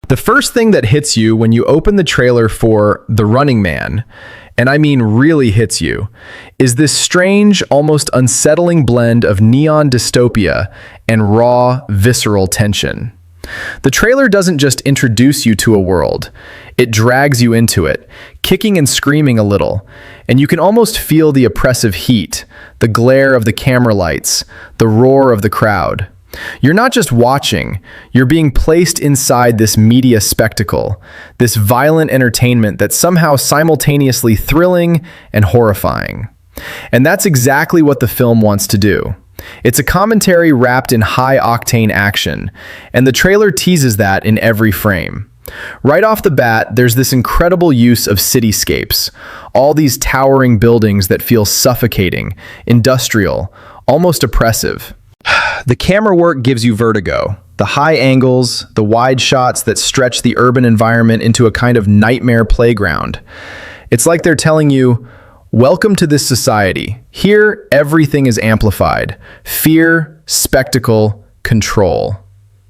The first thing that hits you when you open the trailer for The Running Man, and I mean really hits you, is this strange, almost unsettling blend of neon dystopia and raw, visceral tension. The trailer doesn't just introduce you to a world, it drags you into it, kicking and screaming a little, and you can almost feel the oppressive heat, the glare of the camera lights, the roar of the crowd. You're not just watching, you're being placed inside this media spectacle, this violent entertainment that's somehow simultaneously thrilling and horrifying. And that's exactly what the film wants to do. It's a commentary wrapped in high-octane action, and the trailer teases that in every frame. Right off the bat, there's this incredible use of cityscapes, all these towering buildings that feel suffocating, industrial, almost oppressive. The camera work gives you vertigo. The high angles, the wide shots that stretch the urban environment into a kind of nightmare playground. It's like they're telling you, welcome to this society. Here, everything is amplified. Fear, spectacle, control.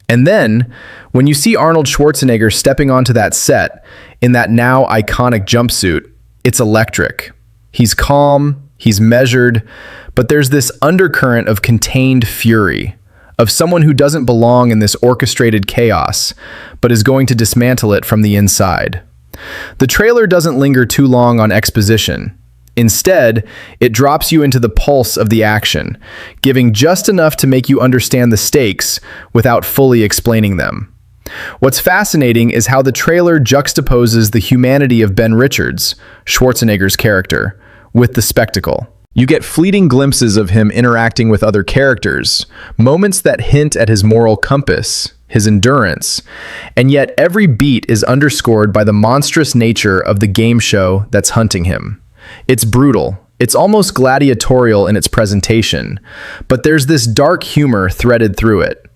And then, when you see Arnold Schwarzenegger stepping onto that set in that now iconic jumpsuit, it's electric. He's calm, he's measured, but there's this undercurrent of contained fury, of someone who doesn't belong in this orchestrated chaos, but is going to dismantle it from the inside. The trailer doesn't linger too long on exposition. Instead, it drops you into the pulse of the action, giving just enough to make you understand the stakes without fully explaining them. What's fascinating is how the trailer juxtaposes the humanity of Ben Richards, Schwarzenegger's character, with the spectacle. You get fleeting glimpses of him interacting with other characters, moments that hint at his moral compass, his endurance, and yet every beat is underscored by the monstrous nature of the game show that's hunting him. It's brutal. It's almost gladiatorial in its presentation, but there's this dark humor threaded through it.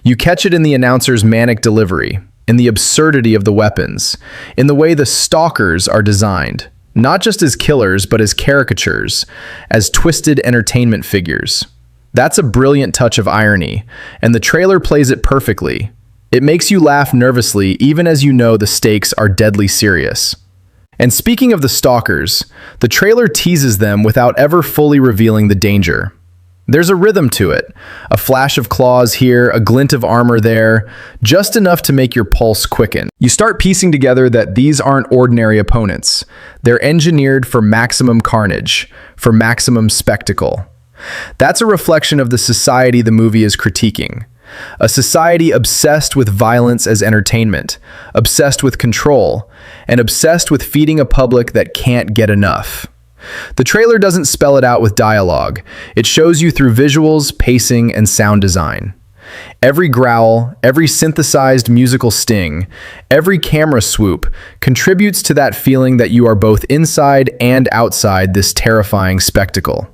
You catch it in the announcer's manic delivery, in the absurdity of the weapons, in the way the stalkers are designed, not just as killers, but as caricatures, as twisted entertainment figures. That's a brilliant touch of irony, and the trailer plays it perfectly. It makes you laugh nervously even as you know the stakes are deadly serious. And speaking of the stalkers, the trailer teases them without ever fully revealing the danger. There's a rhythm to it, a flash of claws here, a glint of armor there, just enough to make your pulse quicken. You start piecing together that these aren't ordinary opponents. They're engineered for maximum carnage, for maximum spectacle. That's a reflection of the society the movie is critiquing. A society obsessed with violence as entertainment, obsessed with control, and obsessed with feeding a public that can't get enough. The trailer doesn't spell it out with dialogue. It shows you through visuals, pacing, and sound design. Every growl, every synthesized musical sting, every camera swoop contributes to that feeling that you are both inside and outside this terrifying spectacle.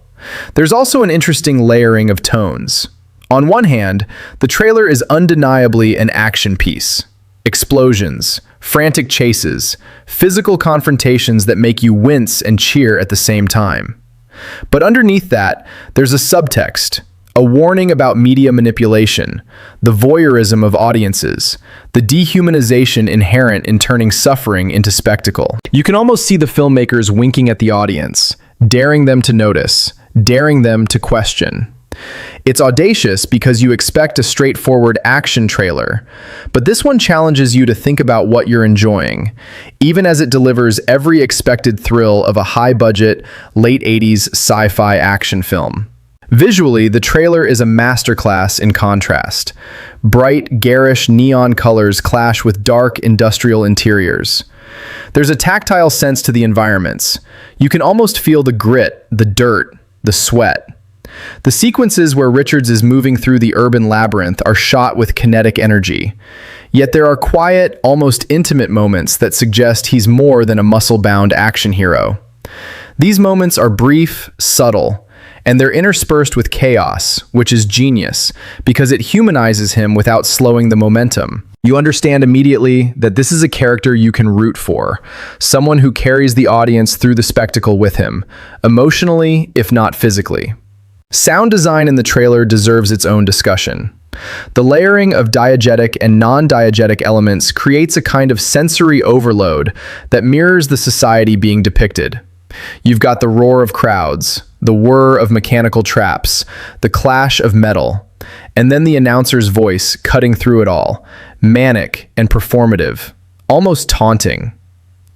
There's also an interesting layering of tones. On one hand, the trailer is undeniably an action piece. Explosions, frantic chases, physical confrontations that make you wince and cheer at the same time. But underneath that, there's a subtext, a warning about media manipulation, the voyeurism of audiences, the dehumanization inherent in turning suffering into spectacle. You can almost see the filmmakers winking at the audience, daring them to notice, daring them to question. It's audacious because you expect a straightforward action trailer, but this one challenges you to think about what you're enjoying, even as it delivers every expected thrill of a high-budget, late 80s sci-fi action film. Visually, the trailer is a masterclass in contrast. Bright, garish neon colors clash with dark, industrial interiors. There's a tactile sense to the environments. You can almost feel the grit, the dirt, the sweat. The sequences where Richards is moving through the urban labyrinth are shot with kinetic energy. Yet there are quiet, almost intimate moments that suggest he's more than a muscle-bound action hero. These moments are brief, subtle, and they're interspersed with chaos, which is genius, because it humanizes him without slowing the momentum. You understand immediately that this is a character you can root for, someone who carries the audience through the spectacle with him, emotionally, if not physically. Sound design in the trailer deserves its own discussion. The layering of diegetic and non-diegetic elements creates a kind of sensory overload that mirrors the society being depicted. You've got the roar of crowds, the whir of mechanical traps, the clash of metal, and then the announcer's voice cutting through it all, manic and performative, almost taunting.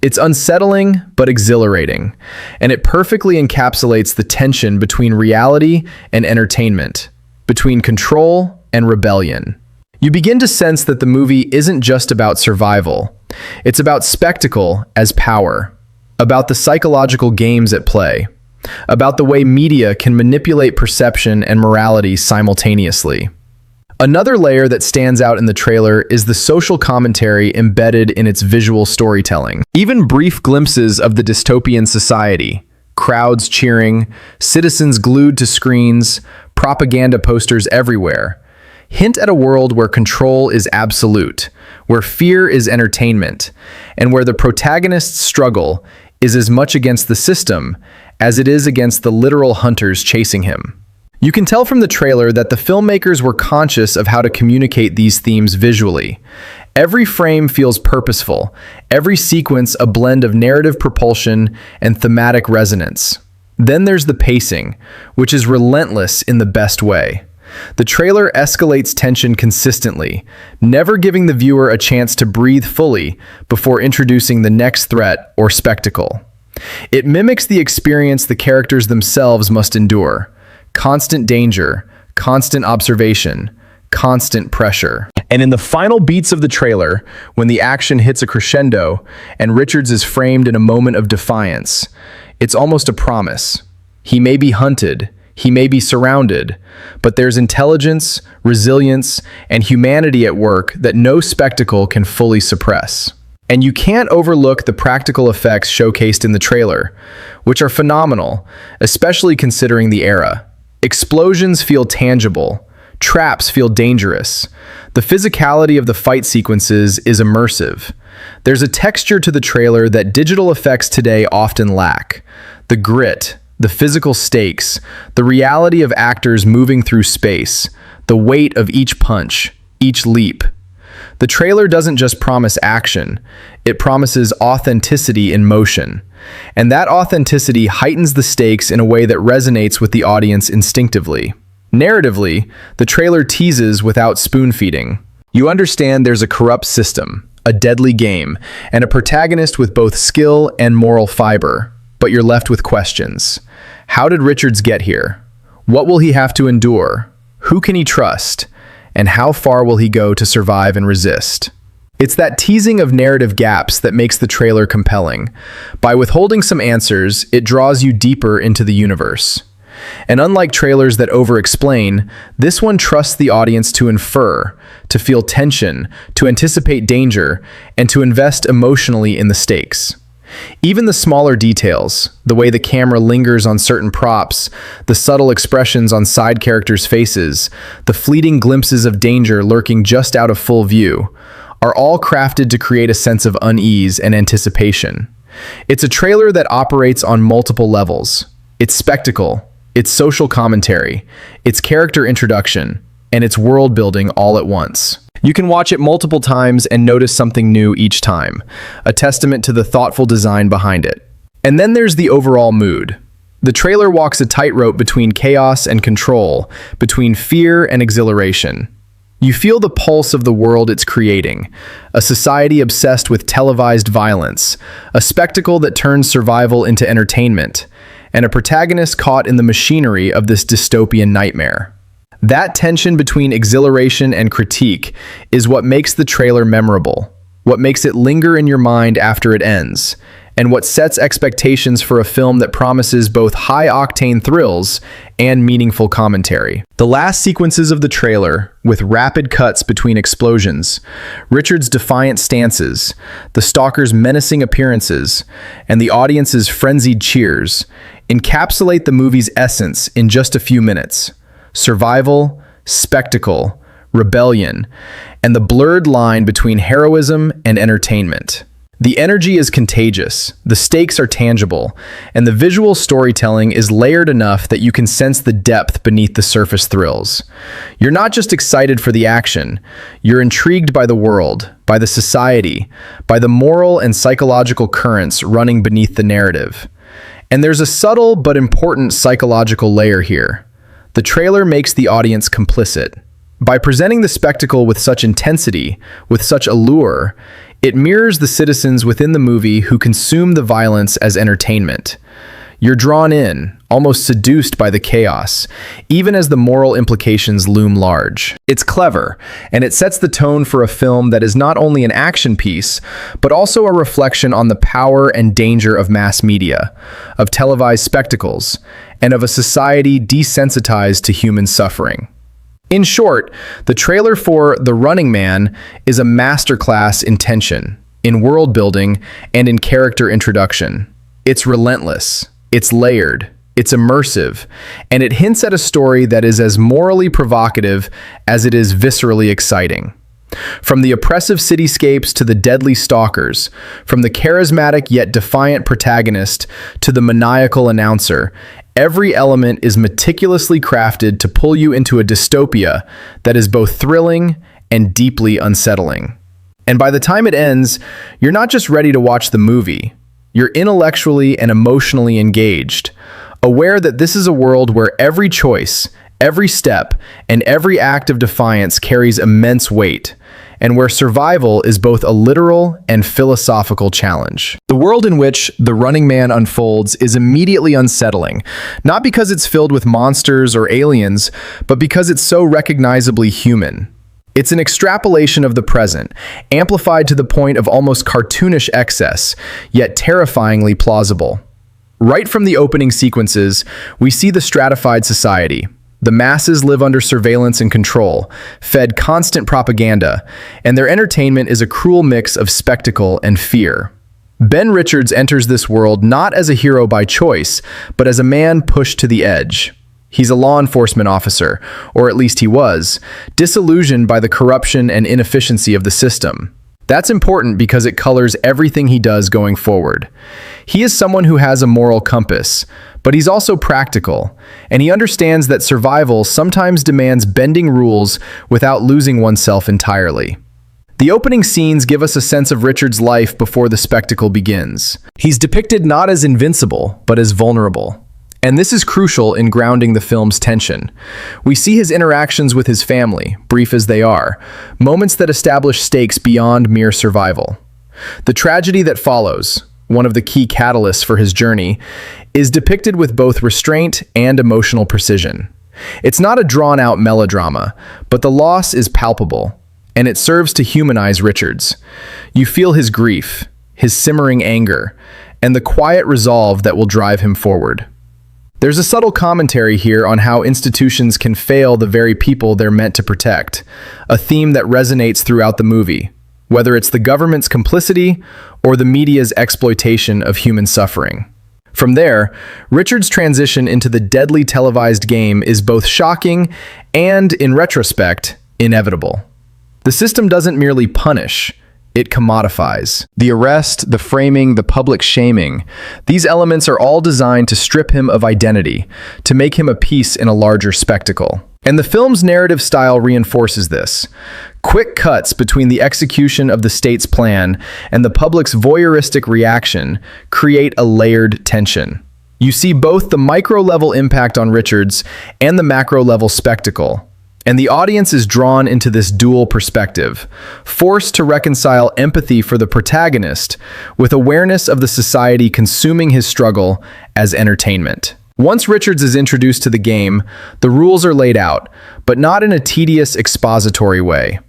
It's unsettling but exhilarating, and it perfectly encapsulates the tension between reality and entertainment, between control and rebellion. You begin to sense that the movie isn't just about survival. It's about spectacle as power, about the psychological games at play, about the way media can manipulate perception and morality simultaneously. Another layer that stands out in the trailer is the social commentary embedded in its visual storytelling. Even brief glimpses of the dystopian society, crowds cheering, citizens glued to screens, propaganda posters everywhere, hint at a world where control is absolute, where fear is entertainment, and where the protagonist's struggle is as much against the system as it is against the literal hunters chasing him. You can tell from the trailer that the filmmakers were conscious of how to communicate these themes visually. Every frame feels purposeful, every sequence a blend of narrative propulsion and thematic resonance. Then there's the pacing, which is relentless in the best way. The trailer escalates tension consistently, never giving the viewer a chance to breathe fully before introducing the next threat or spectacle. It mimics the experience the characters themselves must endure. Constant danger, constant observation, constant pressure. And in the final beats of the trailer, when the action hits a crescendo and Richards is framed in a moment of defiance, it's almost a promise. He may be hunted, he may be surrounded, but there's intelligence, resilience, and humanity at work that no spectacle can fully suppress. And you can't overlook the practical effects showcased in the trailer, which are phenomenal, especially considering the era. Explosions feel tangible, traps feel dangerous. The physicality of the fight sequences is immersive. There's a texture to the trailer that digital effects today often lack. The grit, the physical stakes, the reality of actors moving through space, the weight of each punch, each leap. The trailer doesn't just promise action, it promises authenticity in motion. And that authenticity heightens the stakes in a way that resonates with the audience instinctively. Narratively, the trailer teases without spoon-feeding. You understand there's a corrupt system, a deadly game, and a protagonist with both skill and moral fiber, but you're left with questions. How did Richards get here? What will he have to endure? Who can he trust? And how far will he go to survive and resist? It's that teasing of narrative gaps that makes the trailer compelling. By withholding some answers, it draws you deeper into the universe. And unlike trailers that over-explain, this one trusts the audience to infer, to feel tension, to anticipate danger, and to invest emotionally in the stakes. Even the smaller details, the way the camera lingers on certain props, the subtle expressions on side characters' faces, the fleeting glimpses of danger lurking just out of full view, are all crafted to create a sense of unease and anticipation. It's a trailer that operates on multiple levels. It's spectacle, it's social commentary, it's character introduction, and it's world building all at once. You can watch it multiple times and notice something new each time, a testament to the thoughtful design behind it. And then there's the overall mood. The trailer walks a tightrope between chaos and control, between fear and exhilaration. You feel the pulse of the world it's creating, a society obsessed with televised violence, a spectacle that turns survival into entertainment, and a protagonist caught in the machinery of this dystopian nightmare. That tension between exhilaration and critique is what makes the trailer memorable, what makes it linger in your mind after it ends, and what sets expectations for a film that promises both high-octane thrills and meaningful commentary. The last sequences of the trailer, with rapid cuts between explosions, Richard's defiant stances, the stalker's menacing appearances, and the audience's frenzied cheers, encapsulate the movie's essence in just a few minutes. Survival, spectacle, rebellion, and the blurred line between heroism and entertainment. The energy is contagious, the stakes are tangible, and the visual storytelling is layered enough that you can sense the depth beneath the surface thrills. You're not just excited for the action, you're intrigued by the world, by the society, by the moral and psychological currents running beneath the narrative. And there's a subtle but important psychological layer here. The trailer makes the audience complicit. By presenting the spectacle with such intensity, with such allure, it mirrors the citizens within the movie who consume the violence as entertainment. You're drawn in, almost seduced by the chaos, even as the moral implications loom large. It's clever, and it sets the tone for a film that is not only an action piece, but also a reflection on the power and danger of mass media, of televised spectacles, and of a society desensitized to human suffering. In short, the trailer for The Running Man is a masterclass in tension, in world building, and in character introduction. It's relentless, it's layered, it's immersive, and it hints at a story that is as morally provocative as it is viscerally exciting. From the oppressive cityscapes to the deadly stalkers, from the charismatic yet defiant protagonist to the maniacal announcer, every element is meticulously crafted to pull you into a dystopia that is both thrilling and deeply unsettling. And by the time it ends, you're not just ready to watch the movie, you're intellectually and emotionally engaged, aware that this is a world where every choice, every step, and every act of defiance carries immense weight, and where survival is both a literal and philosophical challenge. The world in which The Running Man unfolds is immediately unsettling, not because it's filled with monsters or aliens, but because it's so recognizably human. It's an extrapolation of the present, amplified to the point of almost cartoonish excess, yet terrifyingly plausible. Right from the opening sequences, we see the stratified society. The masses live under surveillance and control, fed constant propaganda, and their entertainment is a cruel mix of spectacle and fear. Ben Richards enters this world not as a hero by choice, but as a man pushed to the edge. He's a law enforcement officer, or at least he was, disillusioned by the corruption and inefficiency of the system. That's important because it colors everything he does going forward. He is someone who has a moral compass, but he's also practical, and he understands that survival sometimes demands bending rules without losing oneself entirely. The opening scenes give us a sense of Richard's life before the spectacle begins. He's depicted not as invincible, but as vulnerable. And this is crucial in grounding the film's tension. We see his interactions with his family, brief as they are, moments that establish stakes beyond mere survival. The tragedy that follows, one of the key catalysts for his journey, is depicted with both restraint and emotional precision. It's not a drawn-out melodrama, but the loss is palpable, and it serves to humanize Richards. You feel his grief, his simmering anger, and the quiet resolve that will drive him forward. There's a subtle commentary here on how institutions can fail the very people they're meant to protect, a theme that resonates throughout the movie, whether it's the government's complicity or the media's exploitation of human suffering. From there, Richard's transition into the deadly televised game is both shocking and, in retrospect, inevitable. The system doesn't merely punish, it commodifies. The arrest, the framing, the public shaming, these elements are all designed to strip him of identity, to make him a piece in a larger spectacle. And the film's narrative style reinforces this. Quick cuts between the execution of the state's plan and the public's voyeuristic reaction create a layered tension. You see both the micro-level impact on Richards and the macro-level spectacle, and the audience is drawn into this dual perspective, forced to reconcile empathy for the protagonist with awareness of the society consuming his struggle as entertainment. Once Richards is introduced to the game, the rules are laid out, but not in a tedious expository way.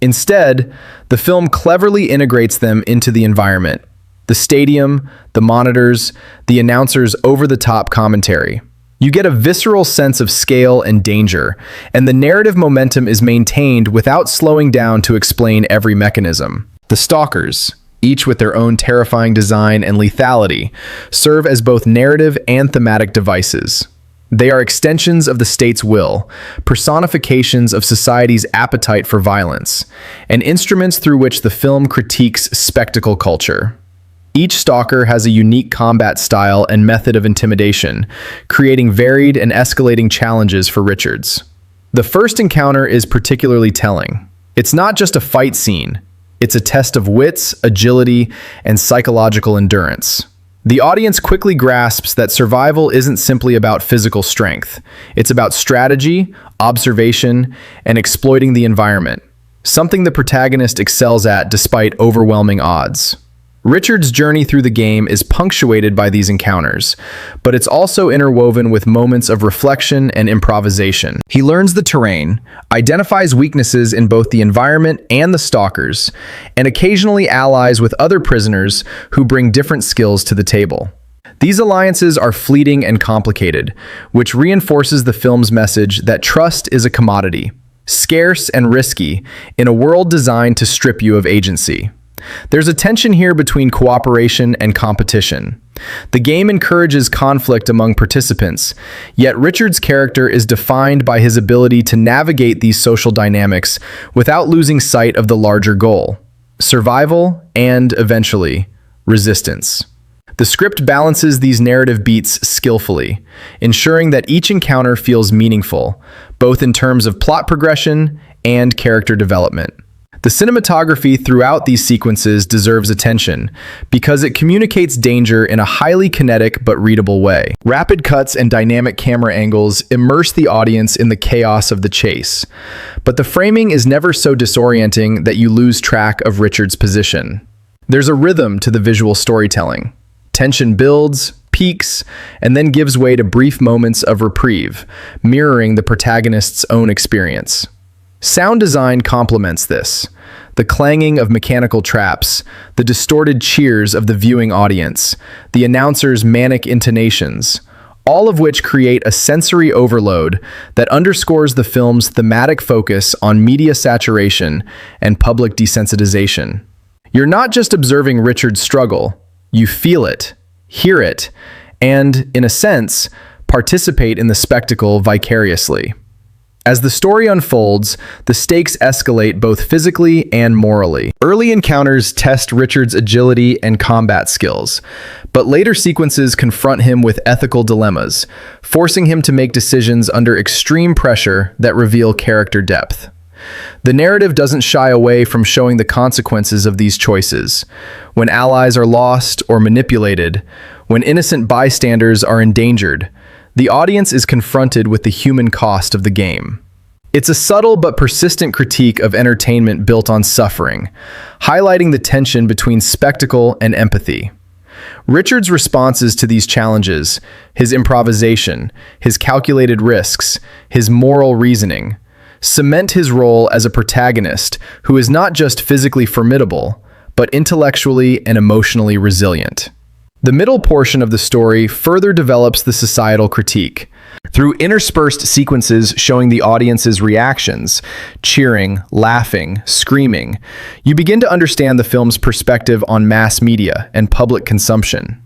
Instead, the film cleverly integrates them into the environment: the stadium, the monitors, the announcer's over-the-top commentary. You get a visceral sense of scale and danger, and the narrative momentum is maintained without slowing down to explain every mechanism. The stalkers, each with their own terrifying design and lethality, serve as both narrative and thematic devices. They are extensions of the state's will, personifications of society's appetite for violence, and instruments through which the film critiques spectacle culture. Each stalker has a unique combat style and method of intimidation, creating varied and escalating challenges for Richards. The first encounter is particularly telling. It's not just a fight scene, it's a test of wits, agility, and psychological endurance. The audience quickly grasps that survival isn't simply about physical strength. It's about strategy, observation, and exploiting the environment, something the protagonist excels at despite overwhelming odds. Richard's journey through the game is punctuated by these encounters, but it's also interwoven with moments of reflection and improvisation. He learns the terrain, identifies weaknesses in both the environment and the stalkers, and occasionally allies with other prisoners who bring different skills to the table. These alliances are fleeting and complicated, which reinforces the film's message that trust is a commodity, scarce and risky, in a world designed to strip you of agency. There's a tension here between cooperation and competition. The game encourages conflict among participants, yet Richard's character is defined by his ability to navigate these social dynamics without losing sight of the larger goal: survival and, eventually, resistance. The script balances these narrative beats skillfully, ensuring that each encounter feels meaningful, both in terms of plot progression and character development. The cinematography throughout these sequences deserves attention because it communicates danger in a highly kinetic but readable way. Rapid cuts and dynamic camera angles immerse the audience in the chaos of the chase, but the framing is never so disorienting that you lose track of Richard's position. There's a rhythm to the visual storytelling. Tension builds, peaks, and then gives way to brief moments of reprieve, mirroring the protagonist's own experience. Sound design complements this. The clanging of mechanical traps, the distorted cheers of the viewing audience, the announcer's manic intonations, all of which create a sensory overload that underscores the film's thematic focus on media saturation and public desensitization. You're not just observing Richard's struggle, you feel it, hear it, and, in a sense, participate in the spectacle vicariously. As the story unfolds, the stakes escalate both physically and morally. Early encounters test Richard's agility and combat skills, but later sequences confront him with ethical dilemmas, forcing him to make decisions under extreme pressure that reveal character depth. The narrative doesn't shy away from showing the consequences of these choices. When allies are lost or manipulated, when innocent bystanders are endangered, the audience is confronted with the human cost of the game. It's a subtle but persistent critique of entertainment built on suffering, highlighting the tension between spectacle and empathy. Richard's responses to these challenges, his improvisation, his calculated risks, his moral reasoning, cement his role as a protagonist who is not just physically formidable, but intellectually and emotionally resilient. The middle portion of the story further develops the societal critique. Through interspersed sequences showing the audience's reactions, cheering, laughing, screaming, you begin to understand the film's perspective on mass media and public consumption.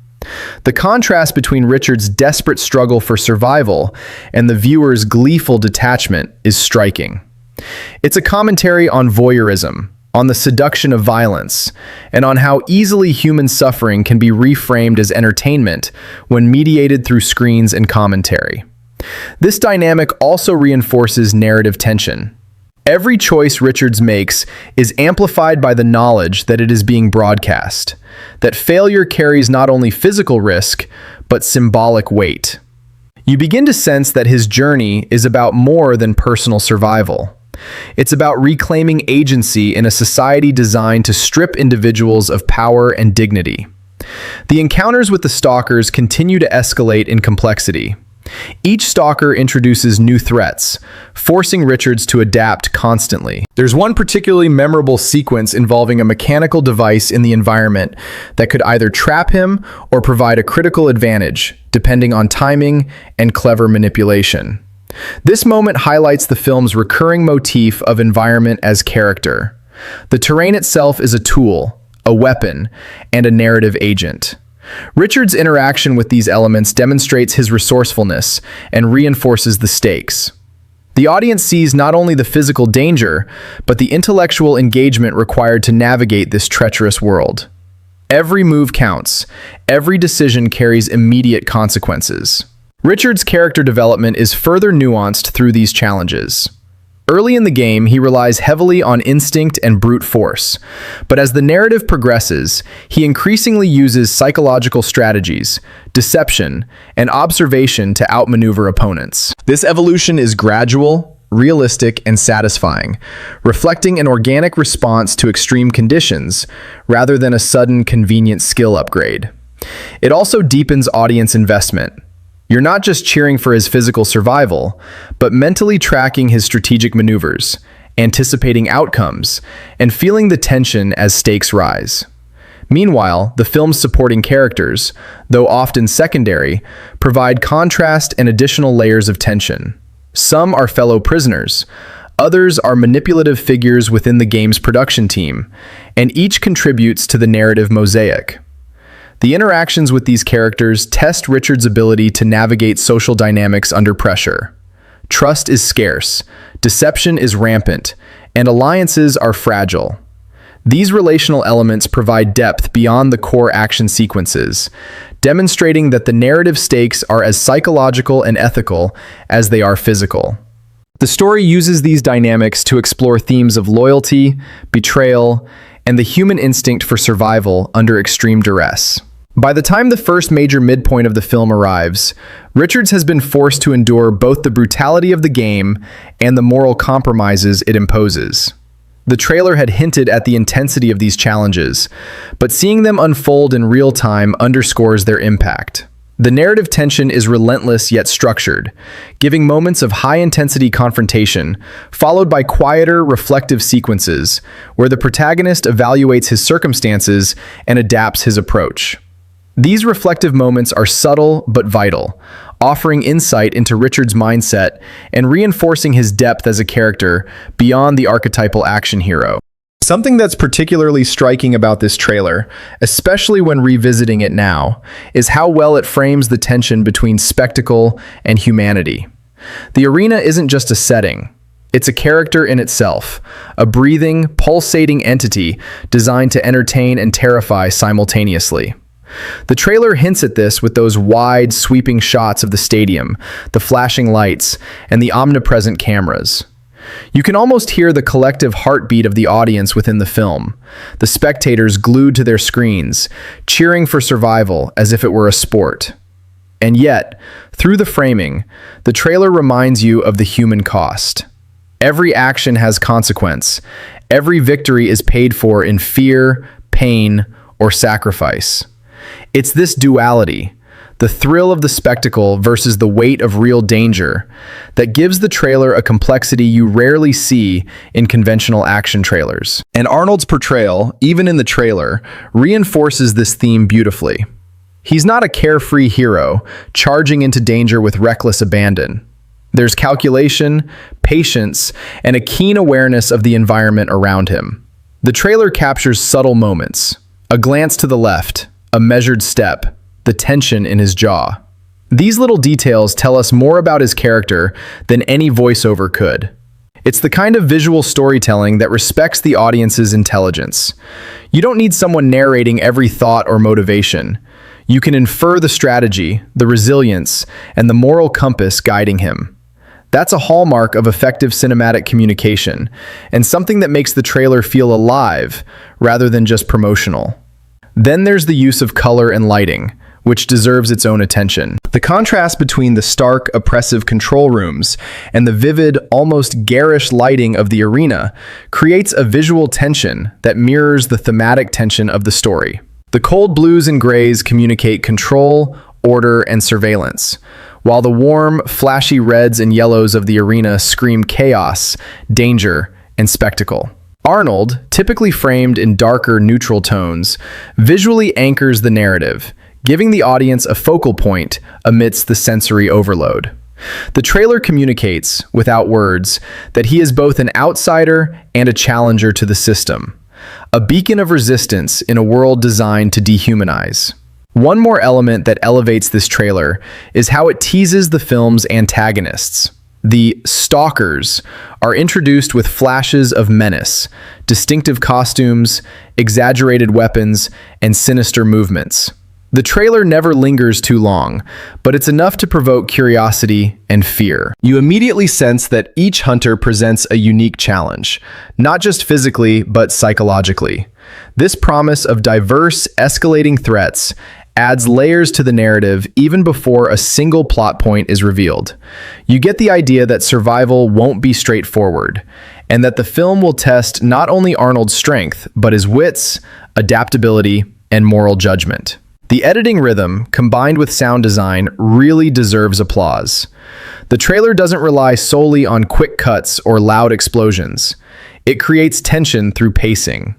The contrast between Richard's desperate struggle for survival and the viewer's gleeful detachment is striking. It's a commentary on voyeurism, on the seduction of violence, and on how easily human suffering can be reframed as entertainment when mediated through screens and commentary. This dynamic also reinforces narrative tension. Every choice Richards makes is amplified by the knowledge that it is being broadcast, that failure carries not only physical risk, but symbolic weight. You begin to sense that his journey is about more than personal survival. It's about reclaiming agency in a society designed to strip individuals of power and dignity. The encounters with the stalkers continue to escalate in complexity. Each stalker introduces new threats, forcing Richards to adapt constantly. There's one particularly memorable sequence involving a mechanical device in the environment that could either trap him or provide a critical advantage, depending on timing and clever manipulation. This moment highlights the film's recurring motif of environment as character. The terrain itself is a tool, a weapon, and a narrative agent. Richard's interaction with these elements demonstrates his resourcefulness and reinforces the stakes. The audience sees not only the physical danger, but the intellectual engagement required to navigate this treacherous world. Every move counts. Every decision carries immediate consequences. Richard's character development is further nuanced through these challenges. Early in the game, he relies heavily on instinct and brute force, but as the narrative progresses, he increasingly uses psychological strategies, deception, and observation to outmaneuver opponents. This evolution is gradual, realistic, and satisfying, reflecting an organic response to extreme conditions rather than a sudden, convenient skill upgrade. It also deepens audience investment. You're not just cheering for his physical survival, but mentally tracking his strategic maneuvers, anticipating outcomes, and feeling the tension as stakes rise. Meanwhile, the film's supporting characters, though often secondary, provide contrast and additional layers of tension. Some are fellow prisoners, others are manipulative figures within the game's production team, and each contributes to the narrative mosaic. The interactions with these characters test Richard's ability to navigate social dynamics under pressure. Trust is scarce, deception is rampant, and alliances are fragile. These relational elements provide depth beyond the core action sequences, demonstrating that the narrative stakes are as psychological and ethical as they are physical. The story uses these dynamics to explore themes of loyalty, betrayal, and the human instinct for survival under extreme duress. By the time the first major midpoint of the film arrives, Richards has been forced to endure both the brutality of the game and the moral compromises it imposes. The trailer had hinted at the intensity of these challenges, but seeing them unfold in real time underscores their impact. The narrative tension is relentless yet structured, giving moments of high-intensity confrontation, followed by quieter, reflective sequences, where the protagonist evaluates his circumstances and adapts his approach. These reflective moments are subtle but vital, offering insight into Richard's mindset and reinforcing his depth as a character beyond the archetypal action hero. Something that's particularly striking about this trailer, especially when revisiting it now, is how well it frames the tension between spectacle and humanity. The arena isn't just a setting. It's a character in itself, a breathing, pulsating entity designed to entertain and terrify simultaneously. The trailer hints at this with those wide, sweeping shots of the stadium, the flashing lights, and the omnipresent cameras. You can almost hear the collective heartbeat of the audience within the film, the spectators glued to their screens, cheering for survival as if it were a sport. And yet, through the framing, the trailer reminds you of the human cost. Every action has consequence. Every victory is paid for in fear, pain, or sacrifice. It's this duality, the thrill of the spectacle versus the weight of real danger, that gives the trailer a complexity you rarely see in conventional action trailers. And Arnold's portrayal, even in the trailer, reinforces this theme beautifully. He's not a carefree hero, charging into danger with reckless abandon. There's calculation, patience, and a keen awareness of the environment around him. The trailer captures subtle moments, a glance to the left, a measured step, the tension in his jaw. These little details tell us more about his character than any voiceover could. It's the kind of visual storytelling that respects the audience's intelligence. You don't need someone narrating every thought or motivation. You can infer the strategy, the resilience, and the moral compass guiding him. That's a hallmark of effective cinematic communication, and something that makes the trailer feel alive rather than just promotional. Then there's the use of color and lighting, which deserves its own attention. The contrast between the stark, oppressive control rooms and the vivid, almost garish lighting of the arena creates a visual tension that mirrors the thematic tension of the story. The cold blues and grays communicate control, order, and surveillance, while the warm, flashy reds and yellows of the arena scream chaos, danger, and spectacle. Arnold, typically framed in darker, neutral tones, visually anchors the narrative, giving the audience a focal point amidst the sensory overload. The trailer communicates, without words, that he is both an outsider and a challenger to the system, a beacon of resistance in a world designed to dehumanize. One more element that elevates this trailer is how it teases the film's antagonists. The stalkers are introduced with flashes of menace, distinctive costumes, exaggerated weapons, and sinister movements. The trailer never lingers too long, but it's enough to provoke curiosity and fear. You immediately sense that each hunter presents a unique challenge, not just physically, but psychologically. This promise of diverse, escalating threats adds layers to the narrative even before a single plot point is revealed. You get the idea that survival won't be straightforward, and that the film will test not only Arnold's strength, but his wits, adaptability, and moral judgment. The editing rhythm, combined with sound design, really deserves applause. The trailer doesn't rely solely on quick cuts or loud explosions. It creates tension through pacing.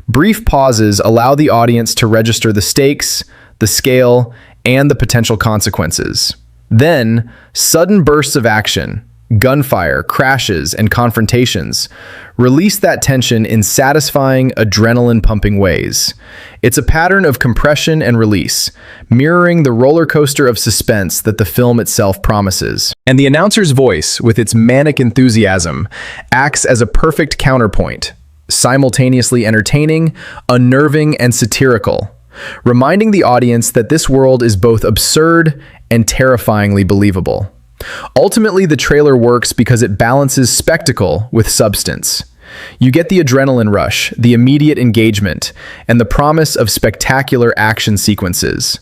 Brief pauses allow the audience to register the stakes, the scale, and the potential consequences. Then, sudden bursts of action, gunfire, crashes, and confrontations release that tension in satisfying, adrenaline-pumping ways. It's a pattern of compression and release, mirroring the roller coaster of suspense that the film itself promises. And the announcer's voice, with its manic enthusiasm, acts as a perfect counterpoint, simultaneously entertaining, unnerving, and satirical, reminding the audience that this world is both absurd and terrifyingly believable. Ultimately, the trailer works because it balances spectacle with substance. You get the adrenaline rush, the immediate engagement, and the promise of spectacular action sequences.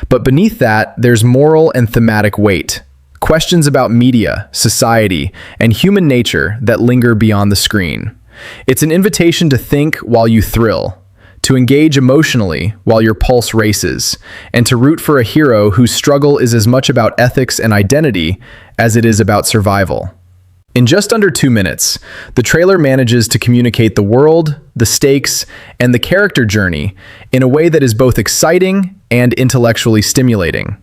But beneath that, there's moral and thematic weight. Questions about media, society, and human nature that linger beyond the screen. It's an invitation to think while you thrill, to engage emotionally while your pulse races, and to root for a hero whose struggle is as much about ethics and identity as it is about survival. In just under 2 minutes, the trailer manages to communicate the world, the stakes, and the character journey in a way that is both exciting and intellectually stimulating.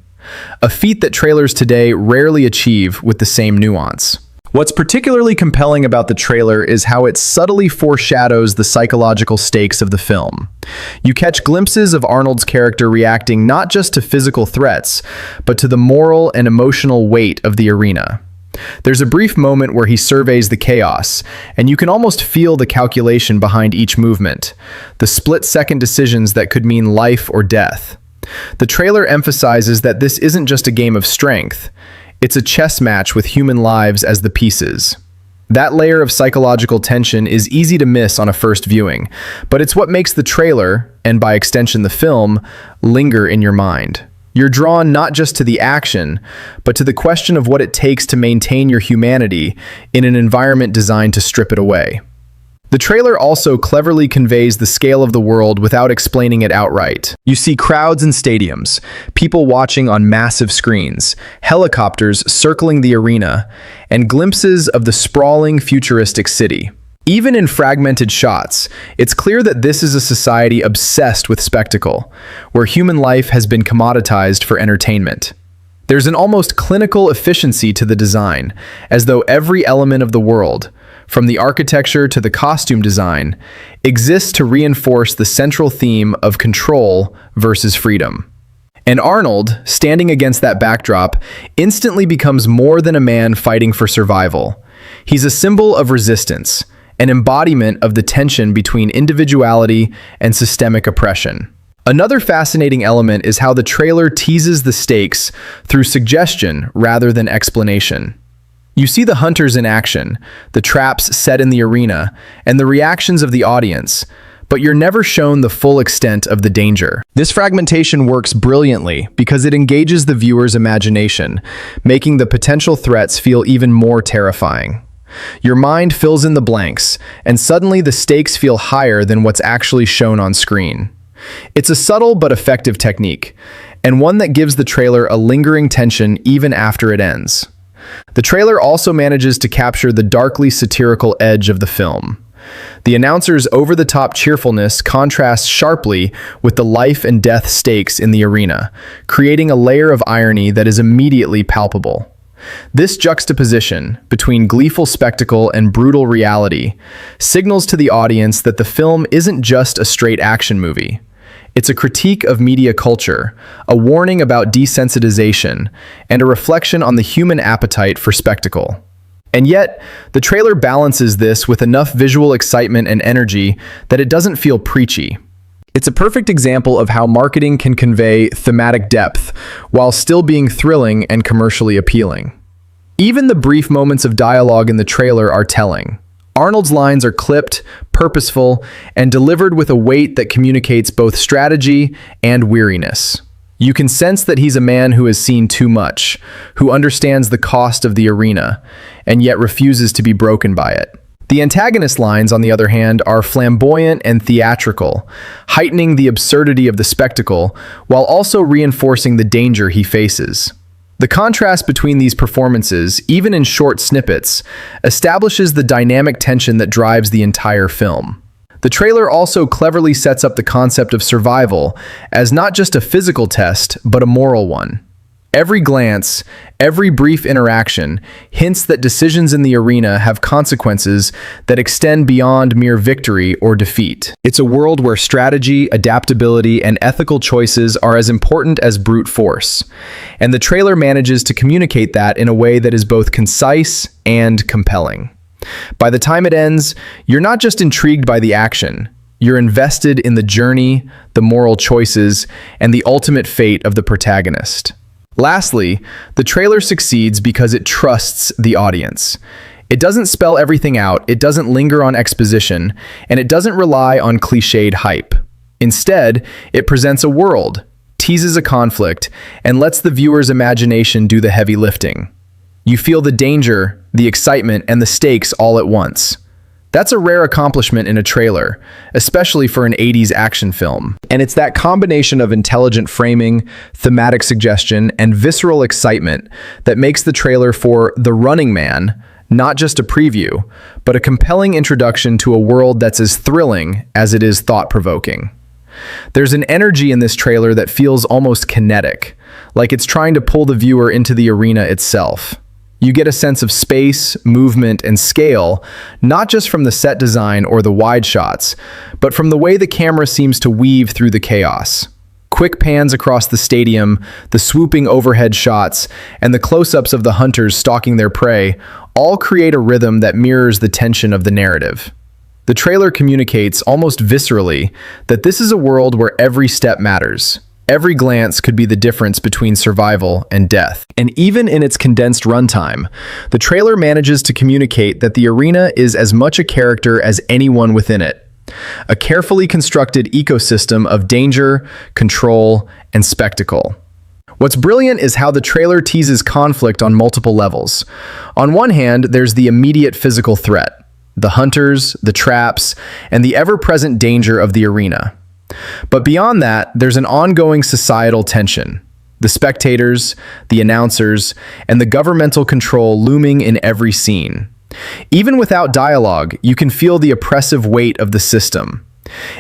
A feat that trailers today rarely achieve with the same nuance. What's particularly compelling about the trailer is how it subtly foreshadows the psychological stakes of the film. You catch glimpses of Arnold's character reacting not just to physical threats, but to the moral and emotional weight of the arena. There's a brief moment where he surveys the chaos, and you can almost feel the calculation behind each movement, the split-second decisions that could mean life or death. The trailer emphasizes that this isn't just a game of strength. It's a chess match with human lives as the pieces. That layer of psychological tension is easy to miss on a first viewing, but it's what makes the trailer, and by extension the film, linger in your mind. You're drawn not just to the action, but to the question of what it takes to maintain your humanity in an environment designed to strip it away. The trailer also cleverly conveys the scale of the world without explaining it outright. You see crowds in stadiums, people watching on massive screens, helicopters circling the arena, and glimpses of the sprawling futuristic city. Even in fragmented shots, it's clear that this is a society obsessed with spectacle, where human life has been commoditized for entertainment. There's an almost clinical efficiency to the design, as though every element of the world, from the architecture to the costume design, exists to reinforce the central theme of control versus freedom. And Arnold, standing against that backdrop, instantly becomes more than a man fighting for survival. He's a symbol of resistance, an embodiment of the tension between individuality and systemic oppression. Another fascinating element is how the trailer teases the stakes through suggestion rather than explanation. You see the hunters in action, the traps set in the arena, and the reactions of the audience, but you're never shown the full extent of the danger. This fragmentation works brilliantly because it engages the viewer's imagination, making the potential threats feel even more terrifying. Your mind fills in the blanks, and suddenly the stakes feel higher than what's actually shown on screen. It's a subtle but effective technique, and one that gives the trailer a lingering tension even after it ends. The trailer also manages to capture the darkly satirical edge of the film. The announcer's over-the-top cheerfulness contrasts sharply with the life and death stakes in the arena, creating a layer of irony that is immediately palpable. This juxtaposition between gleeful spectacle and brutal reality signals to the audience that the film isn't just a straight action movie. It's a critique of media culture, a warning about desensitization, and a reflection on the human appetite for spectacle. And yet, the trailer balances this with enough visual excitement and energy that it doesn't feel preachy. It's a perfect example of how marketing can convey thematic depth while still being thrilling and commercially appealing. Even the brief moments of dialogue in the trailer are telling. Arnold's lines are clipped, purposeful, and delivered with a weight that communicates both strategy and weariness. You can sense that he's a man who has seen too much, who understands the cost of the arena, and yet refuses to be broken by it. The antagonist lines, on the other hand, are flamboyant and theatrical, heightening the absurdity of the spectacle while also reinforcing the danger he faces. The contrast between these performances, even in short snippets, establishes the dynamic tension that drives the entire film. The trailer also cleverly sets up the concept of survival as not just a physical test, but a moral one. Every glance, every brief interaction hints that decisions in the arena have consequences that extend beyond mere victory or defeat. It's a world where strategy, adaptability, and ethical choices are as important as brute force, and the trailer manages to communicate that in a way that is both concise and compelling. By the time it ends, you're not just intrigued by the action, you're invested in the journey, the moral choices, and the ultimate fate of the protagonist. Lastly, the trailer succeeds because it trusts the audience. It doesn't spell everything out, it doesn't linger on exposition, and it doesn't rely on cliched hype. Instead, it presents a world, teases a conflict, and lets the viewer's imagination do the heavy lifting. You feel the danger, the excitement, and the stakes all at once. That's a rare accomplishment in a trailer, especially for an 80s action film. And it's that combination of intelligent framing, thematic suggestion, and visceral excitement that makes the trailer for The Running Man not just a preview, but a compelling introduction to a world that's as thrilling as it is thought-provoking. There's an energy in this trailer that feels almost kinetic, like it's trying to pull the viewer into the arena itself. You get a sense of space, movement, and scale, not just from the set design or the wide shots, but from the way the camera seems to weave through the chaos. Quick pans across the stadium, the swooping overhead shots, and the close-ups of the hunters stalking their prey all create a rhythm that mirrors the tension of the narrative. The trailer communicates almost viscerally that this is a world where every step matters. Every glance could be the difference between survival and death. And even in its condensed runtime, the trailer manages to communicate that the arena is as much a character as anyone within it. A carefully constructed ecosystem of danger, control, and spectacle. What's brilliant is how the trailer teases conflict on multiple levels. On one hand, there's the immediate physical threat, the hunters, the traps, and the ever-present danger of the arena. But beyond that, there's an ongoing societal tension. The spectators, the announcers, and the governmental control looming in every scene. Even without dialogue, you can feel the oppressive weight of the system.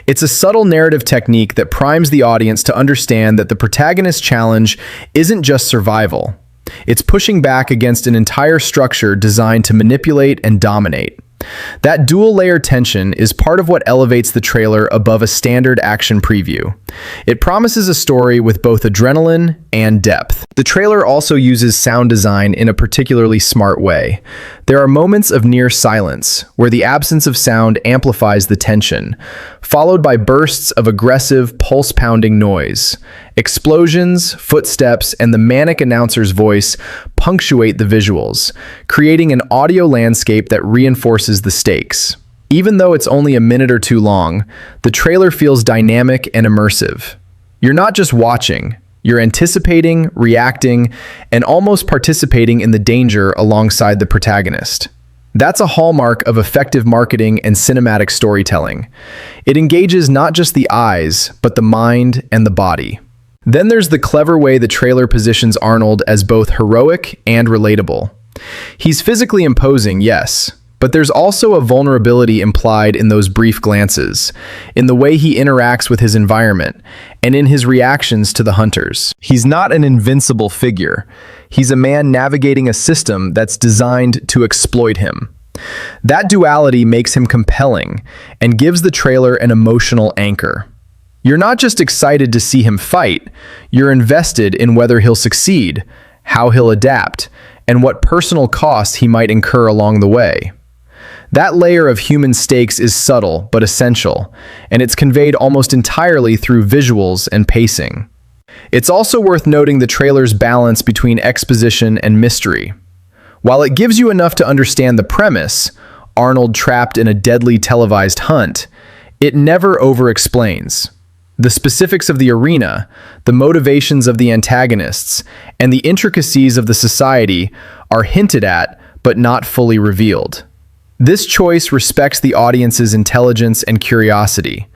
It's a subtle narrative technique that primes the audience to understand that the protagonist's challenge isn't just survival. It's pushing back against an entire structure designed to manipulate and dominate. That dual-layer tension is part of what elevates the trailer above a standard action preview. It promises a story with both adrenaline and depth. The trailer also uses sound design in a particularly smart way. There are moments of near silence, where the absence of sound amplifies the tension, followed by bursts of aggressive, pulse-pounding noise. Explosions, footsteps, and the manic announcer's voice punctuate the visuals, creating an audio landscape that reinforces the stakes. Even though it's only a minute or two long, the trailer feels dynamic and immersive. You're not just watching, you're anticipating, reacting, and almost participating in the danger alongside the protagonist. That's a hallmark of effective marketing and cinematic storytelling. It engages not just the eyes, but the mind and the body. Then there's the clever way the trailer positions Arnold as both heroic and relatable. He's physically imposing, yes, but there's also a vulnerability implied in those brief glances, in the way he interacts with his environment, and in his reactions to the hunters. He's not an invincible figure. He's a man navigating a system that's designed to exploit him. That duality makes him compelling and gives the trailer an emotional anchor. You're not just excited to see him fight, you're invested in whether he'll succeed, how he'll adapt, and what personal costs he might incur along the way. That layer of human stakes is subtle but essential, and it's conveyed almost entirely through visuals and pacing. It's also worth noting the trailer's balance between exposition and mystery. While it gives you enough to understand the premise, Arnold trapped in a deadly televised hunt, it never over-explains. The specifics of the arena, the motivations of the antagonists, and the intricacies of the society are hinted at but not fully revealed. This choice respects the audience's intelligence and curiosity.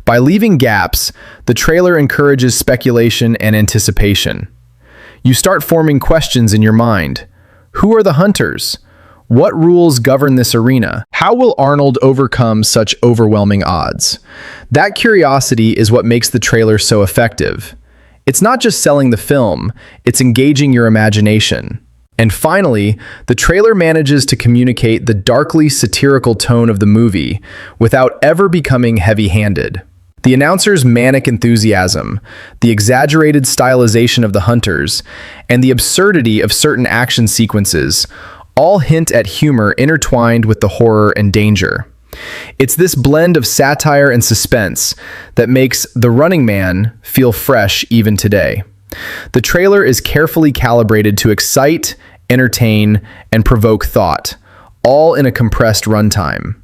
By leaving gaps, the trailer encourages speculation and anticipation. You start forming questions in your mind. Who are the hunters? What rules govern this arena? How will Arnold overcome such overwhelming odds? That curiosity is what makes the trailer so effective. It's not just selling the film, it's engaging your imagination. And finally, the trailer manages to communicate the darkly satirical tone of the movie without ever becoming heavy-handed. The announcer's manic enthusiasm, the exaggerated stylization of the hunters, and the absurdity of certain action sequences all hint at humor intertwined with the horror and danger. It's this blend of satire and suspense that makes The Running Man feel fresh even today. The trailer is carefully calibrated to excite, entertain, and provoke thought, all in a compressed runtime.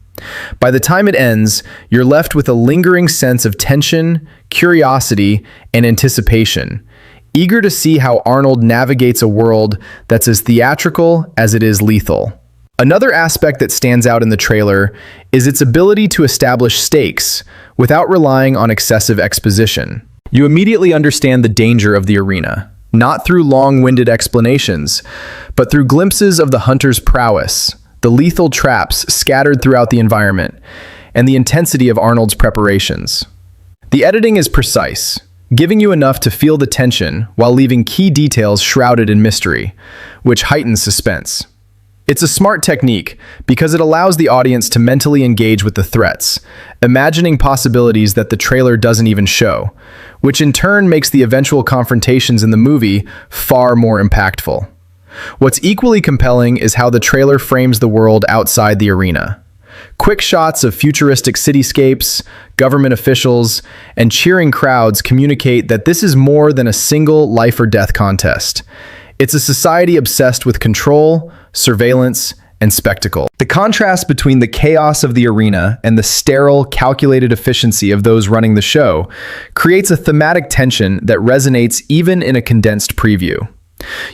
By the time it ends, you're left with a lingering sense of tension, curiosity, and anticipation, eager to see how Arnold navigates a world that's as theatrical as it is lethal. Another aspect that stands out in the trailer is its ability to establish stakes without relying on excessive exposition. You immediately understand the danger of the arena, not through long-winded explanations, but through glimpses of the hunter's prowess, the lethal traps scattered throughout the environment, and the intensity of Arnold's preparations. The editing is precise, giving you enough to feel the tension while leaving key details shrouded in mystery, which heightens suspense. It's a smart technique because it allows the audience to mentally engage with the threats, imagining possibilities that the trailer doesn't even show, which in turn makes the eventual confrontations in the movie far more impactful. What's equally compelling is how the trailer frames the world outside the arena. Quick shots of futuristic cityscapes, government officials, and cheering crowds communicate that this is more than a single life or death contest. It's a society obsessed with control, surveillance, and spectacle. The contrast between the chaos of the arena and the sterile, calculated efficiency of those running the show creates a thematic tension that resonates even in a condensed preview.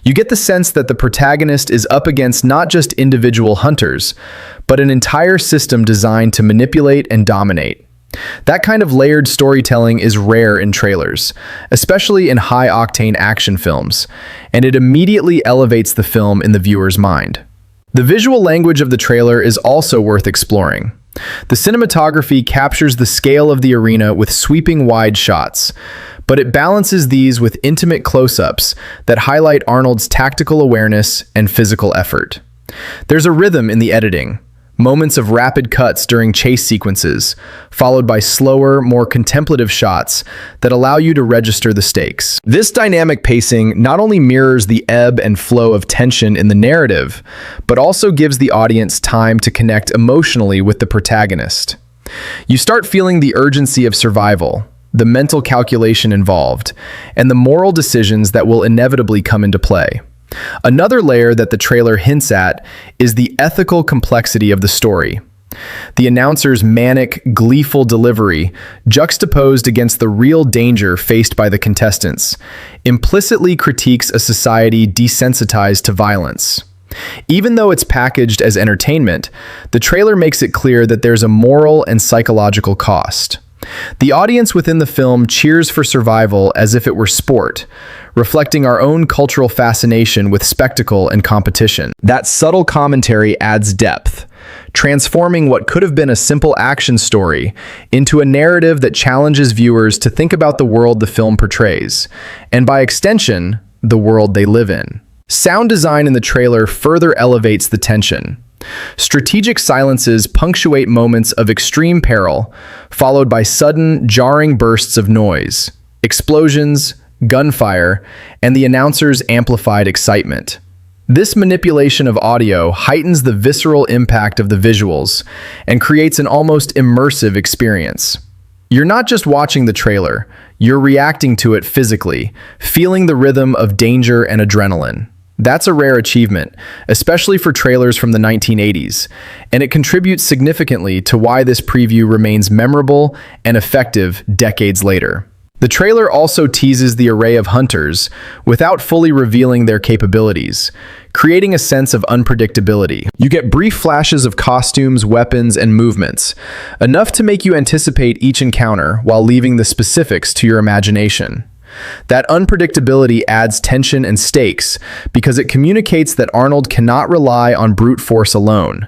You get the sense that the protagonist is up against not just individual hunters, but an entire system designed to manipulate and dominate. That kind of layered storytelling is rare in trailers, especially in high-octane action films, and it immediately elevates the film in the viewer's mind. The visual language of the trailer is also worth exploring. The cinematography captures the scale of the arena with sweeping wide shots, but it balances these with intimate close-ups that highlight Arnold's tactical awareness and physical effort. There's a rhythm in the editing, moments of rapid cuts during chase sequences, followed by slower, more contemplative shots that allow you to register the stakes. This dynamic pacing not only mirrors the ebb and flow of tension in the narrative, but also gives the audience time to connect emotionally with the protagonist. You start feeling the urgency of survival, the mental calculation involved, and the moral decisions that will inevitably come into play. Another layer that the trailer hints at is the ethical complexity of the story. The announcer's manic, gleeful delivery, juxtaposed against the real danger faced by the contestants, implicitly critiques a society desensitized to violence. Even though it's packaged as entertainment, the trailer makes it clear that there's a moral and psychological cost. The audience within the film cheers for survival as if it were sport, reflecting our own cultural fascination with spectacle and competition. That subtle commentary adds depth, transforming what could have been a simple action story into a narrative that challenges viewers to think about the world the film portrays, and by extension, the world they live in. Sound design in the trailer further elevates the tension. Strategic silences punctuate moments of extreme peril, followed by sudden, jarring bursts of noise, explosions, gunfire, and the announcer's amplified excitement. This manipulation of audio heightens the visceral impact of the visuals and creates an almost immersive experience. You're not just watching the trailer, you're reacting to it physically, feeling the rhythm of danger and adrenaline. That's a rare achievement, especially for trailers from the 1980s, and it contributes significantly to why this preview remains memorable and effective decades later. The trailer also teases the array of hunters without fully revealing their capabilities, creating a sense of unpredictability. You get brief flashes of costumes, weapons, and movements, enough to make you anticipate each encounter while leaving the specifics to your imagination. That unpredictability adds tension and stakes because it communicates that Arnold cannot rely on brute force alone.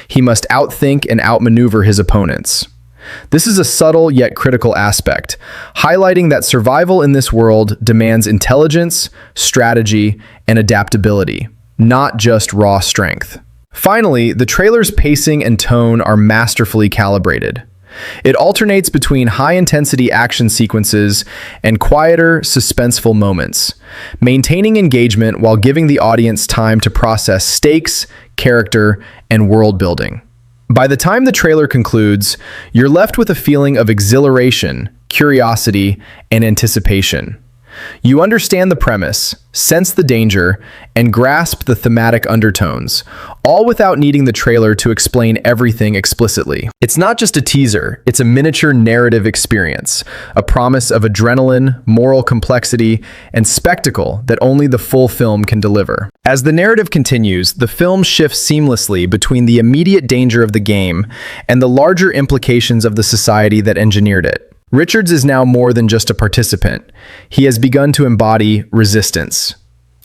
He must outthink and outmaneuver his opponents. This is a subtle yet critical aspect, highlighting that survival in this world demands intelligence, strategy, and adaptability, not just raw strength. Finally, the trailer's pacing and tone are masterfully calibrated. It alternates between high-intensity action sequences and quieter, suspenseful moments, maintaining engagement while giving the audience time to process stakes, character, and world building. By the time the trailer concludes, you're left with a feeling of exhilaration, curiosity, and anticipation. You understand the premise, sense the danger, and grasp the thematic undertones, all without needing the trailer to explain everything explicitly. It's not just a teaser, it's a miniature narrative experience, a promise of adrenaline, moral complexity, and spectacle that only the full film can deliver. As the narrative continues, the film shifts seamlessly between the immediate danger of the game and the larger implications of the society that engineered it. Richards is now more than just a participant. He has begun to embody resistance.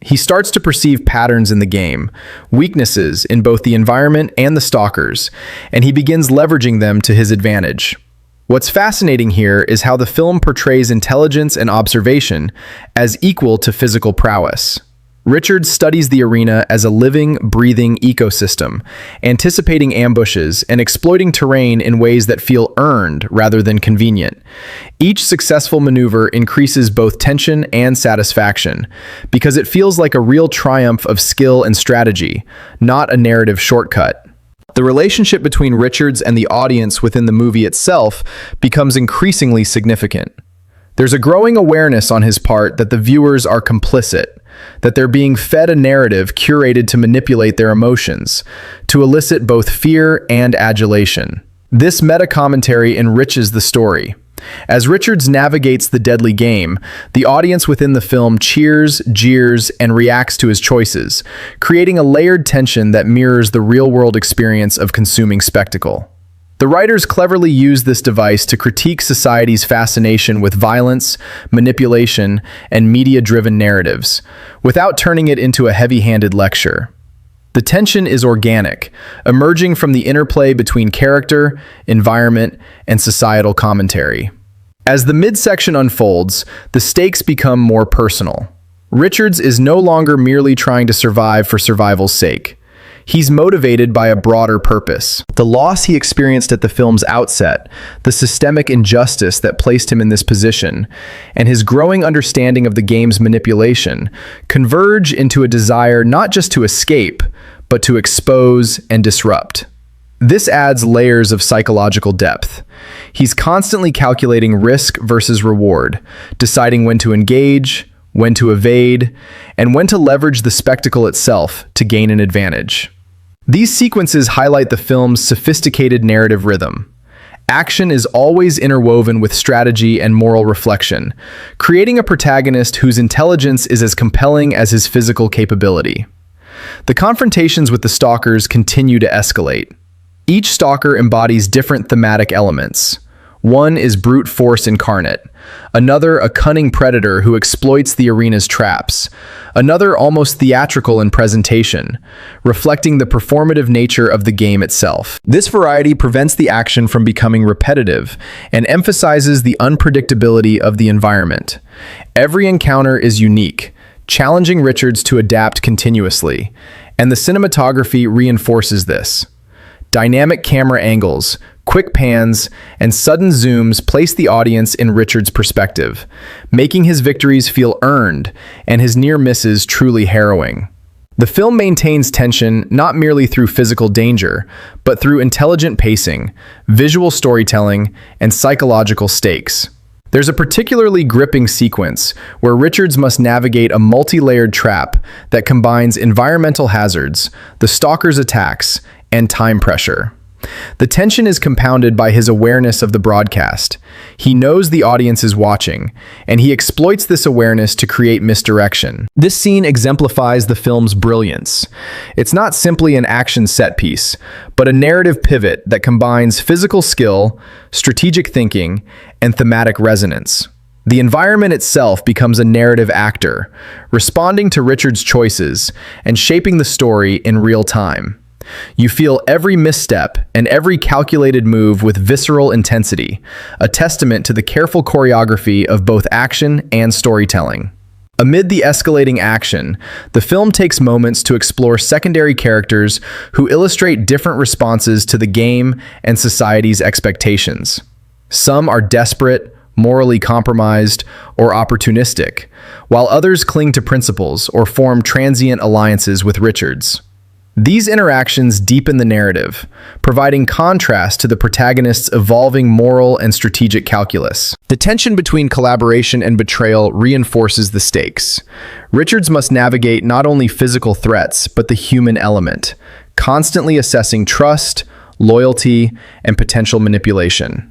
He starts to perceive patterns in the game, weaknesses in both the environment and the stalkers, and he begins leveraging them to his advantage. What's fascinating here is how the film portrays intelligence and observation as equal to physical prowess. Richards studies the arena as a living, breathing ecosystem, anticipating ambushes and exploiting terrain in ways that feel earned rather than convenient. Each successful maneuver increases both tension and satisfaction, because it feels like a real triumph of skill and strategy, not a narrative shortcut. The relationship between Richards and the audience within the movie itself becomes increasingly significant. There's a growing awareness on his part that the viewers are complicit, that they're being fed a narrative curated to manipulate their emotions, to elicit both fear and adulation. This meta-commentary enriches the story. As Richards navigates the deadly game, the audience within the film cheers, jeers, and reacts to his choices, creating a layered tension that mirrors the real-world experience of consuming spectacle. The writers cleverly use this device to critique society's fascination with violence, manipulation, and media-driven narratives, without turning it into a heavy-handed lecture. The tension is organic, emerging from the interplay between character, environment, and societal commentary. As the midsection unfolds, the stakes become more personal. Richards is no longer merely trying to survive for survival's sake. He's motivated by a broader purpose. The loss he experienced at the film's outset, the systemic injustice that placed him in this position, and his growing understanding of the game's manipulation converge into a desire not just to escape, but to expose and disrupt. This adds layers of psychological depth. He's constantly calculating risk versus reward, deciding when to engage, when to evade, and when to leverage the spectacle itself to gain an advantage. These sequences highlight the film's sophisticated narrative rhythm. Action is always interwoven with strategy and moral reflection, creating a protagonist whose intelligence is as compelling as his physical capability. The confrontations with the stalkers continue to escalate. Each stalker embodies different thematic elements. One is brute force incarnate, another a cunning predator who exploits the arena's traps, another almost theatrical in presentation, reflecting the performative nature of the game itself. This variety prevents the action from becoming repetitive and emphasizes the unpredictability of the environment. Every encounter is unique, challenging Richards to adapt continuously, and the cinematography reinforces this. Dynamic camera angles, quick pans, and sudden zooms place the audience in Richard's perspective, making his victories feel earned and his near misses truly harrowing. The film maintains tension not merely through physical danger, but through intelligent pacing, visual storytelling, and psychological stakes. There's a particularly gripping sequence where Richards must navigate a multi-layered trap that combines environmental hazards, the stalker's attacks, and time pressure. The tension is compounded by his awareness of the broadcast. He knows the audience is watching, and he exploits this awareness to create misdirection. This scene exemplifies the film's brilliance. It's not simply an action set piece, but a narrative pivot that combines physical skill, strategic thinking, and thematic resonance. The environment itself becomes a narrative actor, responding to Richard's choices and shaping the story in real time. You feel every misstep and every calculated move with visceral intensity, a testament to the careful choreography of both action and storytelling. Amid the escalating action, the film takes moments to explore secondary characters who illustrate different responses to the game and society's expectations. Some are desperate, morally compromised, or opportunistic, while others cling to principles or form transient alliances with Richards. These interactions deepen the narrative, providing contrast to the protagonist's evolving moral and strategic calculus. The tension between collaboration and betrayal reinforces the stakes. Richards must navigate not only physical threats, but the human element, constantly assessing trust, loyalty, and potential manipulation.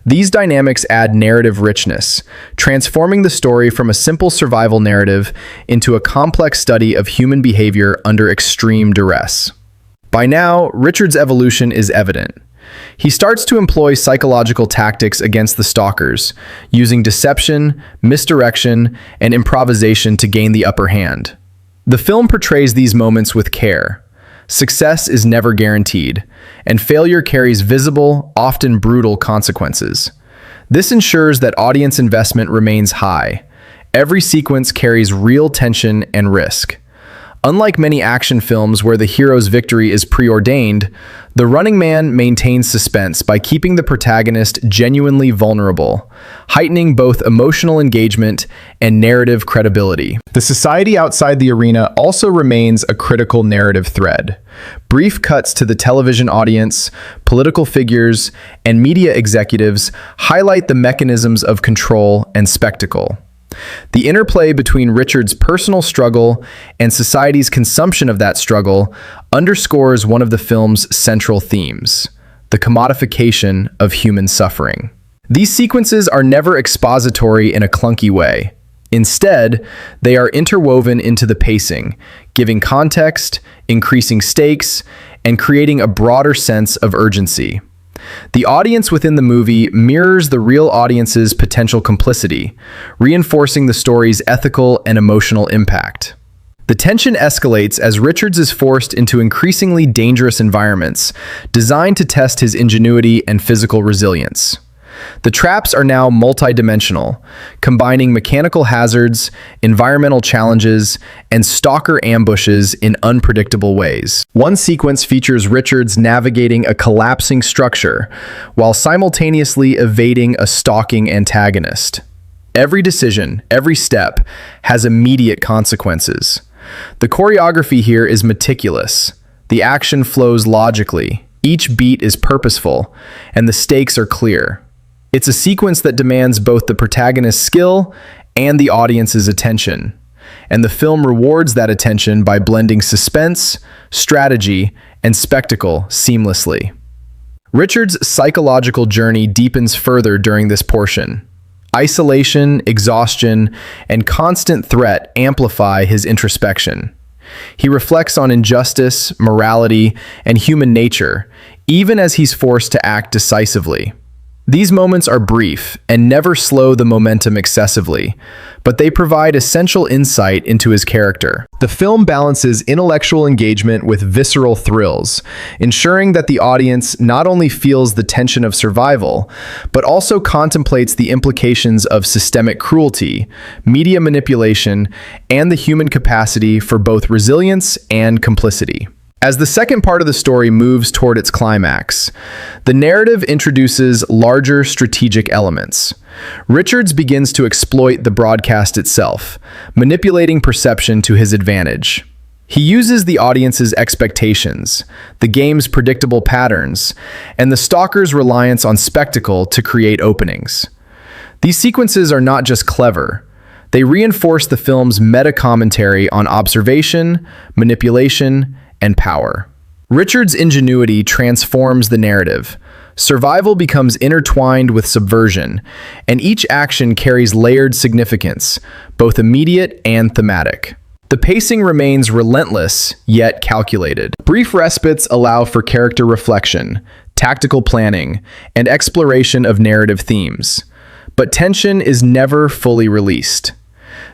These dynamics add narrative richness, transforming the story from a simple survival narrative into a complex study of human behavior under extreme duress. By now, Richard's evolution is evident. He starts to employ psychological tactics against the stalkers, using deception, misdirection, and improvisation to gain the upper hand. The film portrays these moments with care. Success is never guaranteed, and failure carries visible, often brutal consequences. This ensures that audience investment remains high. Every sequence carries real tension and risk. Unlike many action films where the hero's victory is preordained, The Running Man maintains suspense by keeping the protagonist genuinely vulnerable, heightening both emotional engagement and narrative credibility. The society outside the arena also remains a critical narrative thread. Brief cuts to the television audience, political figures, and media executives highlight the mechanisms of control and spectacle. The interplay between Richard's personal struggle and society's consumption of that struggle underscores one of the film's central themes: the commodification of human suffering. These sequences are never expository in a clunky way. Instead, they are interwoven into the pacing, giving context, increasing stakes, and creating a broader sense of urgency. The audience within the movie mirrors the real audience's potential complicity, reinforcing the story's ethical and emotional impact. The tension escalates as Richards is forced into increasingly dangerous environments, designed to test his ingenuity and physical resilience. The traps are now multidimensional, combining mechanical hazards, environmental challenges, and stalker ambushes in unpredictable ways. One sequence features Richards navigating a collapsing structure while simultaneously evading a stalking antagonist. Every decision, every step, has immediate consequences. The choreography here is meticulous. The action flows logically, each beat is purposeful, and the stakes are clear. It's a sequence that demands both the protagonist's skill and the audience's attention, and the film rewards that attention by blending suspense, strategy, and spectacle seamlessly. Richard's psychological journey deepens further during this portion. Isolation, exhaustion, and constant threat amplify his introspection. He reflects on injustice, morality, and human nature, even as he's forced to act decisively. These moments are brief and never slow the momentum excessively, but they provide essential insight into his character. The film balances intellectual engagement with visceral thrills, ensuring that the audience not only feels the tension of survival, but also contemplates the implications of systemic cruelty, media manipulation, and the human capacity for both resilience and complicity. As the second part of the story moves toward its climax, the narrative introduces larger strategic elements. Richards begins to exploit the broadcast itself, manipulating perception to his advantage. He uses the audience's expectations, the game's predictable patterns, and the stalker's reliance on spectacle to create openings. These sequences are not just clever, they reinforce the film's meta-commentary on observation, manipulation, and power. Richards' ingenuity transforms the narrative. Survival becomes intertwined with subversion, and each action carries layered significance, both immediate and thematic. The pacing remains relentless, yet calculated. Brief respites allow for character reflection, tactical planning, and exploration of narrative themes. But tension is never fully released.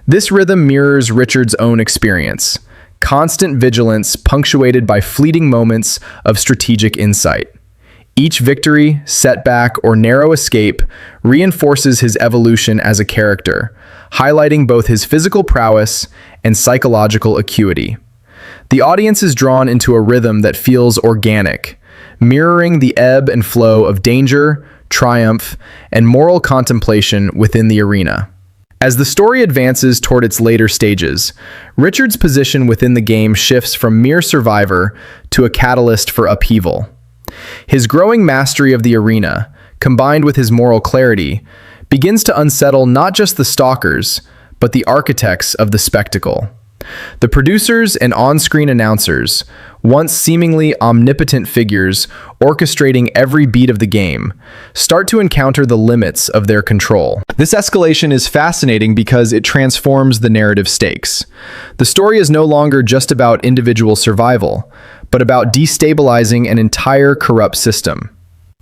This rhythm mirrors Richards' own experience. Constant vigilance punctuated by fleeting moments of strategic insight. Each victory, setback, or narrow escape reinforces his evolution as a character, highlighting both his physical prowess and psychological acuity. The audience is drawn into a rhythm that feels organic, mirroring the ebb and flow of danger, triumph, and moral contemplation within the arena. As the story advances toward its later stages, Richards' position within the game shifts from mere survivor to a catalyst for upheaval. His growing mastery of the arena, combined with his moral clarity, begins to unsettle not just the stalkers, but the architects of the spectacle. The producers and on-screen announcers, once seemingly omnipotent figures orchestrating every beat of the game, start to encounter the limits of their control. This escalation is fascinating because it transforms the narrative stakes. The story is no longer just about individual survival, but about destabilizing an entire corrupt system.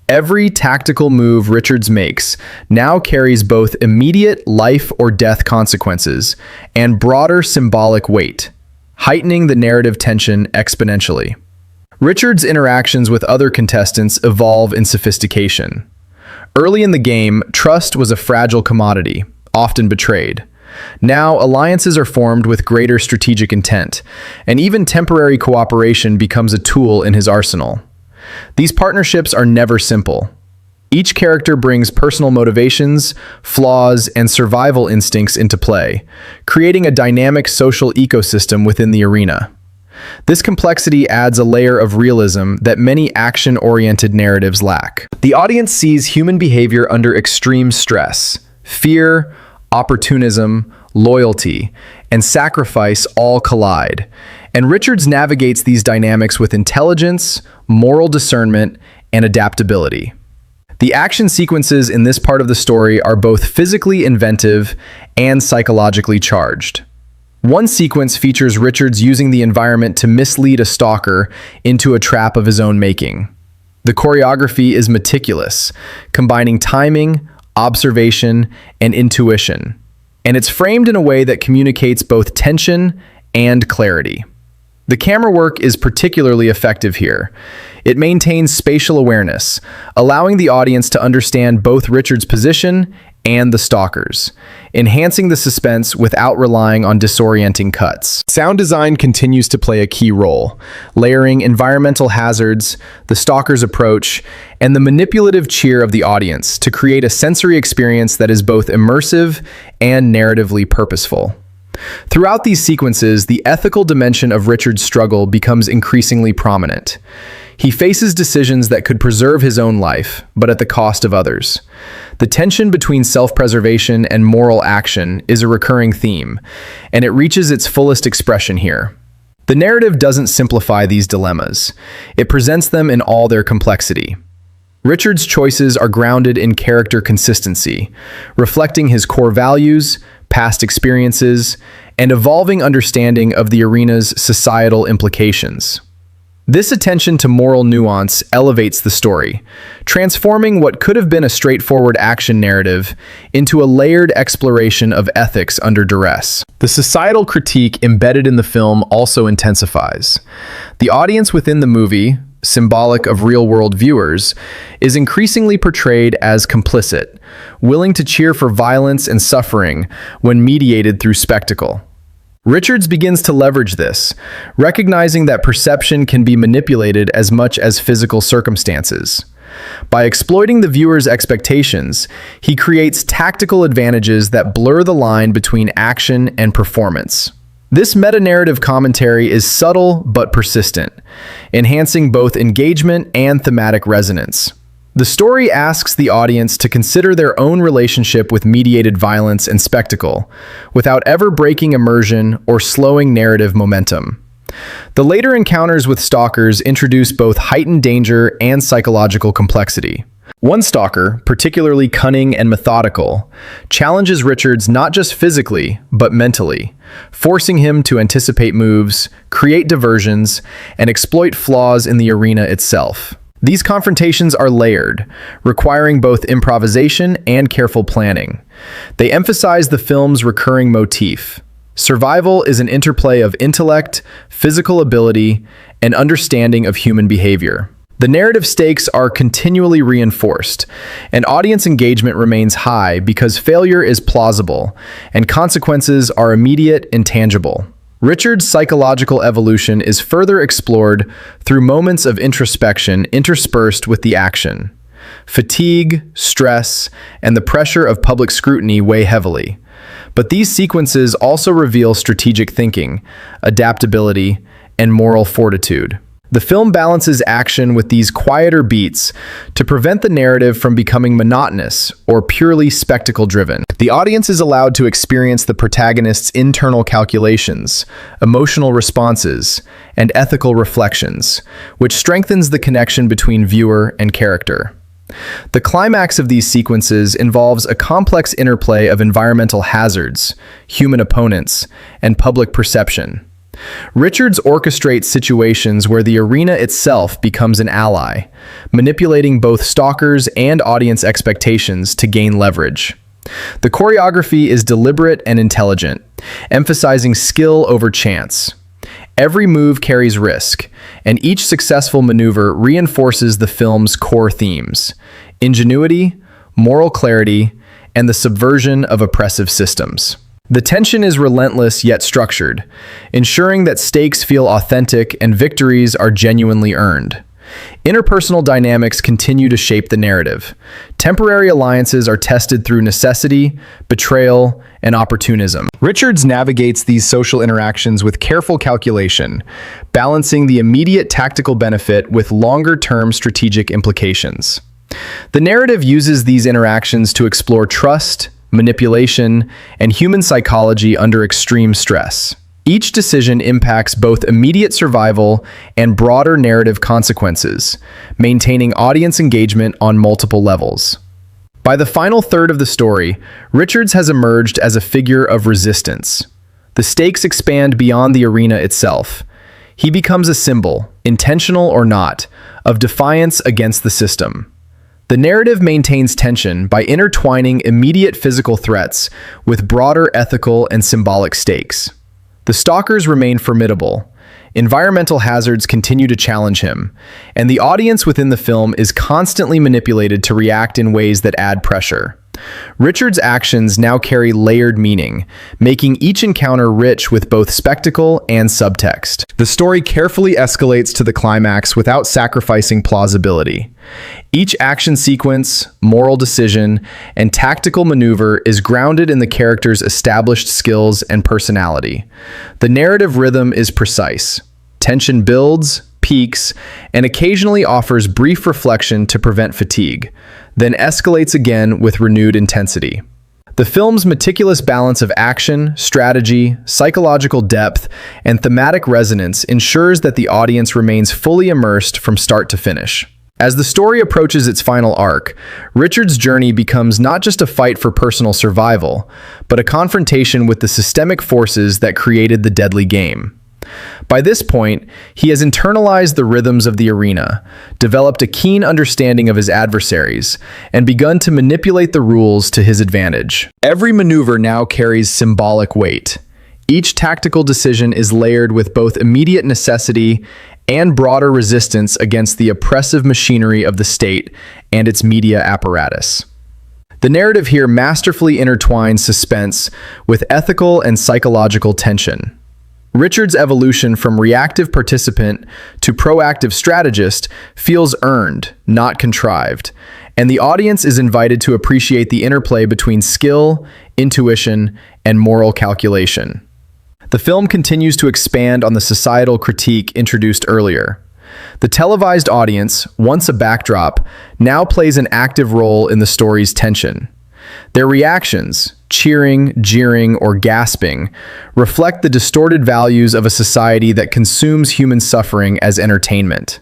Every tactical move Richards makes now carries both immediate life or death consequences and broader symbolic weight, heightening the narrative tension exponentially. Richards' interactions with other contestants evolve in sophistication. Early in the game, trust was a fragile commodity, often betrayed. Now, alliances are formed with greater strategic intent, and even temporary cooperation becomes a tool in his arsenal. These partnerships are never simple. Each character brings personal motivations, flaws, and survival instincts into play, creating a dynamic social ecosystem within the arena. This complexity adds a layer of realism that many action-oriented narratives lack. The audience sees human behavior under extreme stress. Fear, opportunism, loyalty, and sacrifice all collide, and Richards navigates these dynamics with intelligence, moral discernment, and adaptability. The action sequences in this part of the story are both physically inventive and psychologically charged. One sequence features Richards using the environment to mislead a stalker into a trap of his own making. The choreography is meticulous, combining timing, observation, and intuition, and it's framed in a way that communicates both tension and clarity. The camera work is particularly effective here. It maintains spatial awareness, allowing the audience to understand both Richards' position and the stalkers, enhancing the suspense without relying on disorienting cuts. Sound design continues to play a key role, layering environmental hazards, the stalker's approach, and the manipulative cheer of the audience to create a sensory experience that is both immersive and narratively purposeful. Throughout these sequences, the ethical dimension of Richard's struggle becomes increasingly prominent. He faces decisions that could preserve his own life, but at the cost of others. The tension between self-preservation and moral action is a recurring theme, and it reaches its fullest expression here. The narrative doesn't simplify these dilemmas. It presents them in all their complexity. Richard's choices are grounded in character consistency, reflecting his core values, past experiences, and evolving understanding of the arena's societal implications. This attention to moral nuance elevates the story, transforming what could have been a straightforward action narrative into a layered exploration of ethics under duress. The societal critique embedded in the film also intensifies. The audience within the movie, symbolic of real-world viewers, is increasingly portrayed as complicit, willing to cheer for violence and suffering when mediated through spectacle. Richards begins to leverage this, recognizing that perception can be manipulated as much as physical circumstances. By exploiting the viewer's expectations, he creates tactical advantages that blur the line between action and performance. This meta-narrative commentary is subtle but persistent, enhancing both engagement and thematic resonance. The story asks the audience to consider their own relationship with mediated violence and spectacle, without ever breaking immersion or slowing narrative momentum. The later encounters with stalkers introduce both heightened danger and psychological complexity. One stalker, particularly cunning and methodical, challenges Richards not just physically, but mentally, forcing him to anticipate moves, create diversions, and exploit flaws in the arena itself. These confrontations are layered, requiring both improvisation and careful planning. They emphasize the film's recurring motif. Survival is an interplay of intellect, physical ability, and understanding of human behavior. The narrative stakes are continually reinforced, and audience engagement remains high because failure is plausible, and consequences are immediate and tangible. Richards' psychological evolution is further explored through moments of introspection interspersed with the action. Fatigue, stress, and the pressure of public scrutiny weigh heavily. But these sequences also reveal strategic thinking, adaptability, and moral fortitude. The film balances action with these quieter beats to prevent the narrative from becoming monotonous or purely spectacle-driven. The audience is allowed to experience the protagonist's internal calculations, emotional responses, and ethical reflections, which strengthens the connection between viewer and character. The climax of these sequences involves a complex interplay of environmental hazards, human opponents, and public perception. Richards orchestrates situations where the arena itself becomes an ally, manipulating both stalkers and audience expectations to gain leverage. The choreography is deliberate and intelligent, emphasizing skill over chance. Every move carries risk, and each successful maneuver reinforces the film's core themes: ingenuity, moral clarity, and the subversion of oppressive systems. The tension is relentless yet structured, ensuring that stakes feel authentic and victories are genuinely earned. Interpersonal dynamics continue to shape the narrative. Temporary alliances are tested through necessity, betrayal, and opportunism. Richards navigates these social interactions with careful calculation, balancing the immediate tactical benefit with longer-term strategic implications. The narrative uses these interactions to explore trust, manipulation, and human psychology under extreme stress. Each decision impacts both immediate survival and broader narrative consequences, maintaining audience engagement on multiple levels. By the final third of the story, Richards has emerged as a figure of resistance. The stakes expand beyond the arena itself. He becomes a symbol, intentional or not, of defiance against the system. The narrative maintains tension by intertwining immediate physical threats with broader ethical and symbolic stakes. The stalkers remain formidable, environmental hazards continue to challenge him, and the audience within the film is constantly manipulated to react in ways that add pressure. Richards' actions now carry layered meaning, making each encounter rich with both spectacle and subtext. The story carefully escalates to the climax without sacrificing plausibility. Each action sequence, moral decision, and tactical maneuver is grounded in the character's established skills and personality. The narrative rhythm is precise. Tension builds, peaks, and occasionally offers brief reflection to prevent fatigue, then escalates again with renewed intensity. The film's meticulous balance of action, strategy, psychological depth, and thematic resonance ensures that the audience remains fully immersed from start to finish. As the story approaches its final arc, Richards' journey becomes not just a fight for personal survival, but a confrontation with the systemic forces that created the deadly game. By this point, he has internalized the rhythms of the arena, developed a keen understanding of his adversaries, and begun to manipulate the rules to his advantage. Every maneuver now carries symbolic weight. Each tactical decision is layered with both immediate necessity and broader resistance against the oppressive machinery of the state and its media apparatus. The narrative here masterfully intertwines suspense with ethical and psychological tension. Richard's evolution from reactive participant to proactive strategist feels earned, not contrived, and the audience is invited to appreciate the interplay between skill, intuition, and moral calculation. The film continues to expand on the societal critique introduced earlier. The televised audience, once a backdrop, now plays an active role in the story's tension. Their reactions, cheering, jeering, or gasping, reflect the distorted values of a society that consumes human suffering as entertainment.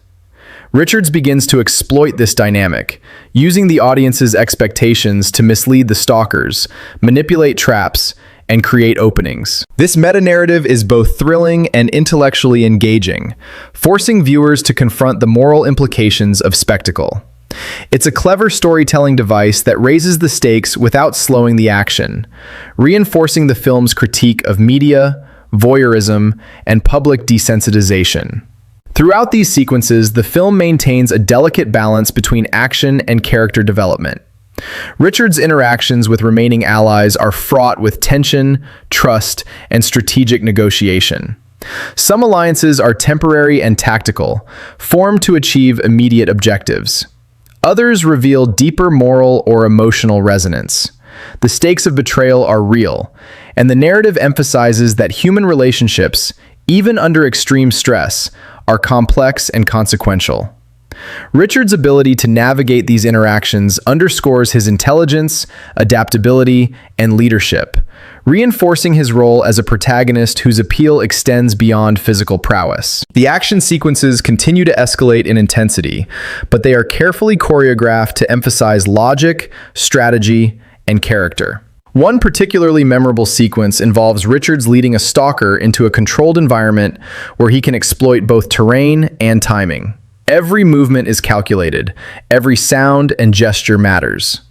Richards begins to exploit this dynamic, using the audience's expectations to mislead the stalkers, manipulate traps, and create openings. This meta-narrative is both thrilling and intellectually engaging, forcing viewers to confront the moral implications of spectacle. It's a clever storytelling device that raises the stakes without slowing the action, reinforcing the film's critique of media, voyeurism, and public desensitization. Throughout these sequences, the film maintains a delicate balance between action and character development. Richard's interactions with remaining allies are fraught with tension, trust, and strategic negotiation. Some alliances are temporary and tactical, formed to achieve immediate objectives. Others reveal deeper moral or emotional resonance. The stakes of betrayal are real, and the narrative emphasizes that human relationships, even under extreme stress, are complex and consequential. Richard's ability to navigate these interactions underscores his intelligence, adaptability, and leadership, reinforcing his role as a protagonist whose appeal extends beyond physical prowess. The action sequences continue to escalate in intensity, but they are carefully choreographed to emphasize logic, strategy, and character. One particularly memorable sequence involves Richards leading a stalker into a controlled environment where he can exploit both terrain and timing. Every movement is calculated, every sound and gesture matters.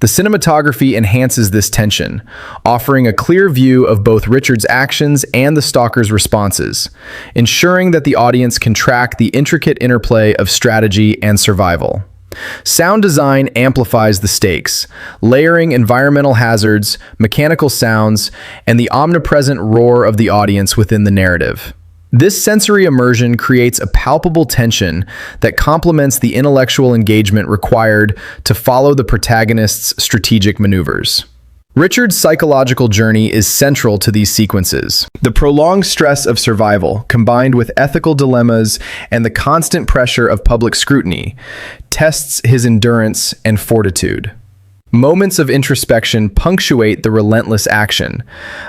The cinematography enhances this tension, offering a clear view of both Richard's actions and the stalker's responses, ensuring that the audience can track the intricate interplay of strategy and survival. Sound design amplifies the stakes, layering environmental hazards, mechanical sounds, and the omnipresent roar of the audience within the narrative. This sensory immersion creates a palpable tension that complements the intellectual engagement required to follow the protagonist's strategic maneuvers. Richard's psychological journey is central to these sequences. The prolonged stress of survival, combined with ethical dilemmas and the constant pressure of public scrutiny, tests his endurance and fortitude. Moments of introspection punctuate the relentless action,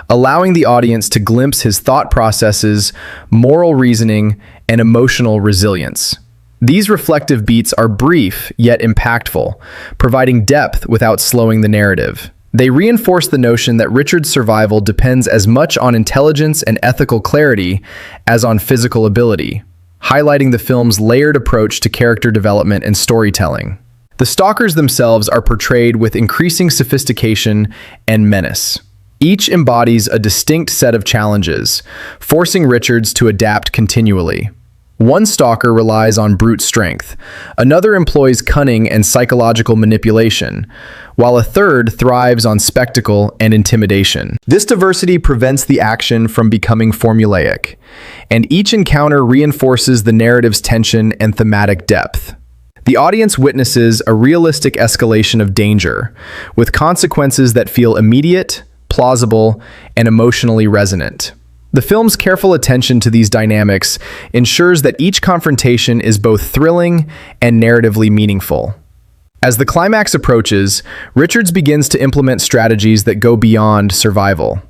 allowing the audience to glimpse his thought processes, moral reasoning, and emotional resilience. These reflective beats are brief yet impactful, providing depth without slowing the narrative. They reinforce the notion that Richard's survival depends as much on intelligence and ethical clarity as on physical ability, highlighting the film's layered approach to character development and storytelling. The stalkers themselves are portrayed with increasing sophistication and menace. Each embodies a distinct set of challenges, forcing Richards to adapt continually. One stalker relies on brute strength, another employs cunning and psychological manipulation, while a third thrives on spectacle and intimidation. This diversity prevents the action from becoming formulaic, and each encounter reinforces the narrative's tension and thematic depth. The audience witnesses a realistic escalation of danger, with consequences that feel immediate, plausible, and emotionally resonant. The film's careful attention to these dynamics ensures that each confrontation is both thrilling and narratively meaningful. As the climax approaches, Richards begins to implement strategies that go beyond survival.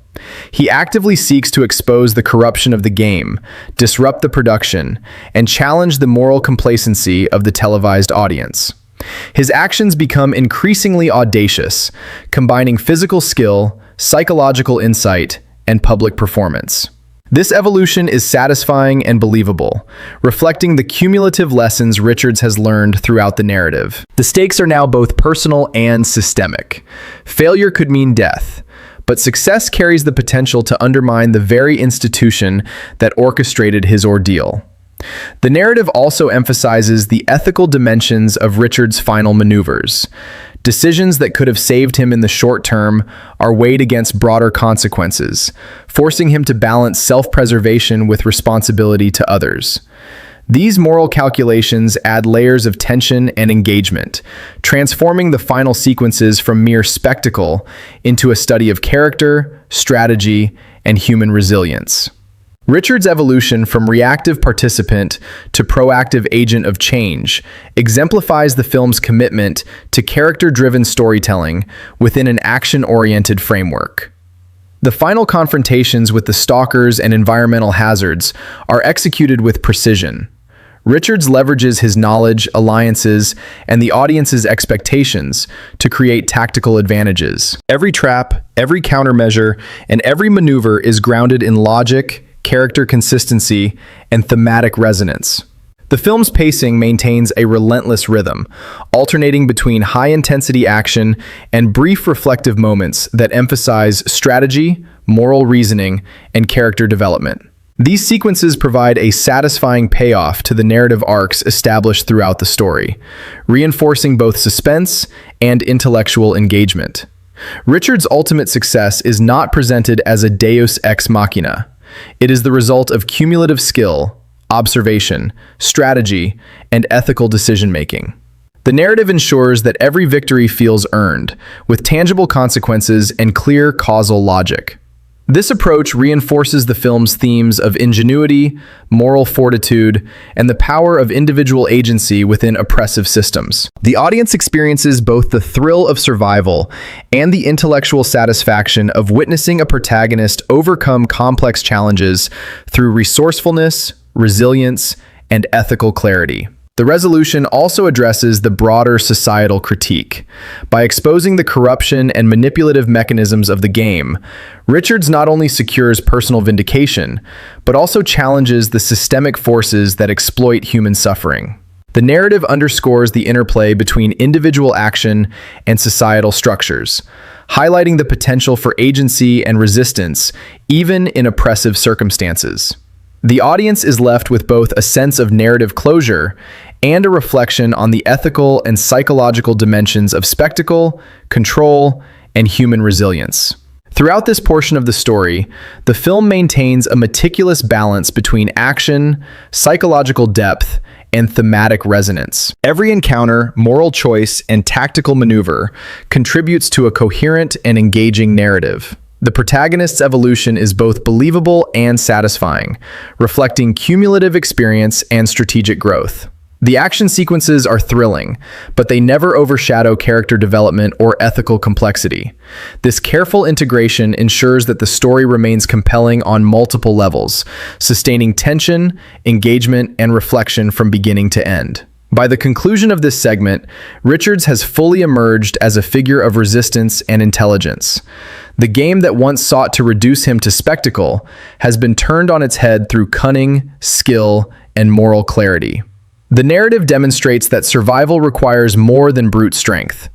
He actively seeks to expose the corruption of the game, disrupt the production, and challenge the moral complacency of the televised audience. His actions become increasingly audacious, combining physical skill, psychological insight, and public performance. This evolution is satisfying and believable, reflecting the cumulative lessons Richards has learned throughout the narrative. The stakes are now both personal and systemic. Failure could mean death, but success carries the potential to undermine the very institution that orchestrated his ordeal. The narrative also emphasizes the ethical dimensions of Richards' final maneuvers. Decisions that could have saved him in the short term are weighed against broader consequences, forcing him to balance self-preservation with responsibility to others. These moral calculations add layers of tension and engagement, transforming the final sequences from mere spectacle into a study of character, strategy, and human resilience. Richards' evolution from reactive participant to proactive agent of change exemplifies the film's commitment to character-driven storytelling within an action-oriented framework. The final confrontations with the stalkers and environmental hazards are executed with precision. Richards leverages his knowledge, alliances, and the audience's expectations to create tactical advantages. Every trap, every countermeasure, and every maneuver is grounded in logic, character consistency, and thematic resonance. The film's pacing maintains a relentless rhythm, alternating between high-intensity action and brief reflective moments that emphasize strategy, moral reasoning, and character development. These sequences provide a satisfying payoff to the narrative arcs established throughout the story, reinforcing both suspense and intellectual engagement. Richards' ultimate success is not presented as a deus ex machina. It is the result of cumulative skill, observation, strategy, and ethical decision-making. The narrative ensures that every victory feels earned, with tangible consequences and clear causal logic. This approach reinforces the film's themes of ingenuity, moral fortitude, and the power of individual agency within oppressive systems. The audience experiences both the thrill of survival and the intellectual satisfaction of witnessing a protagonist overcome complex challenges through resourcefulness, resilience, and ethical clarity. The resolution also addresses the broader societal critique. By exposing the corruption and manipulative mechanisms of the game, Richards not only secures personal vindication, but also challenges the systemic forces that exploit human suffering. The narrative underscores the interplay between individual action and societal structures, highlighting the potential for agency and resistance even in oppressive circumstances. The audience is left with both a sense of narrative closure and a reflection on the ethical and psychological dimensions of spectacle, control, and human resilience. Throughout this portion of the story, the film maintains a meticulous balance between action, psychological depth, and thematic resonance. Every encounter, moral choice, and tactical maneuver contributes to a coherent and engaging narrative. The protagonist's evolution is both believable and satisfying, reflecting cumulative experience and strategic growth. The action sequences are thrilling, but they never overshadow character development or ethical complexity. This careful integration ensures that the story remains compelling on multiple levels, sustaining tension, engagement, and reflection from beginning to end. By the conclusion of this segment, Richards has fully emerged as a figure of resistance and intelligence. The game that once sought to reduce him to spectacle has been turned on its head through cunning, skill, and moral clarity. The narrative demonstrates that survival requires more than brute strength.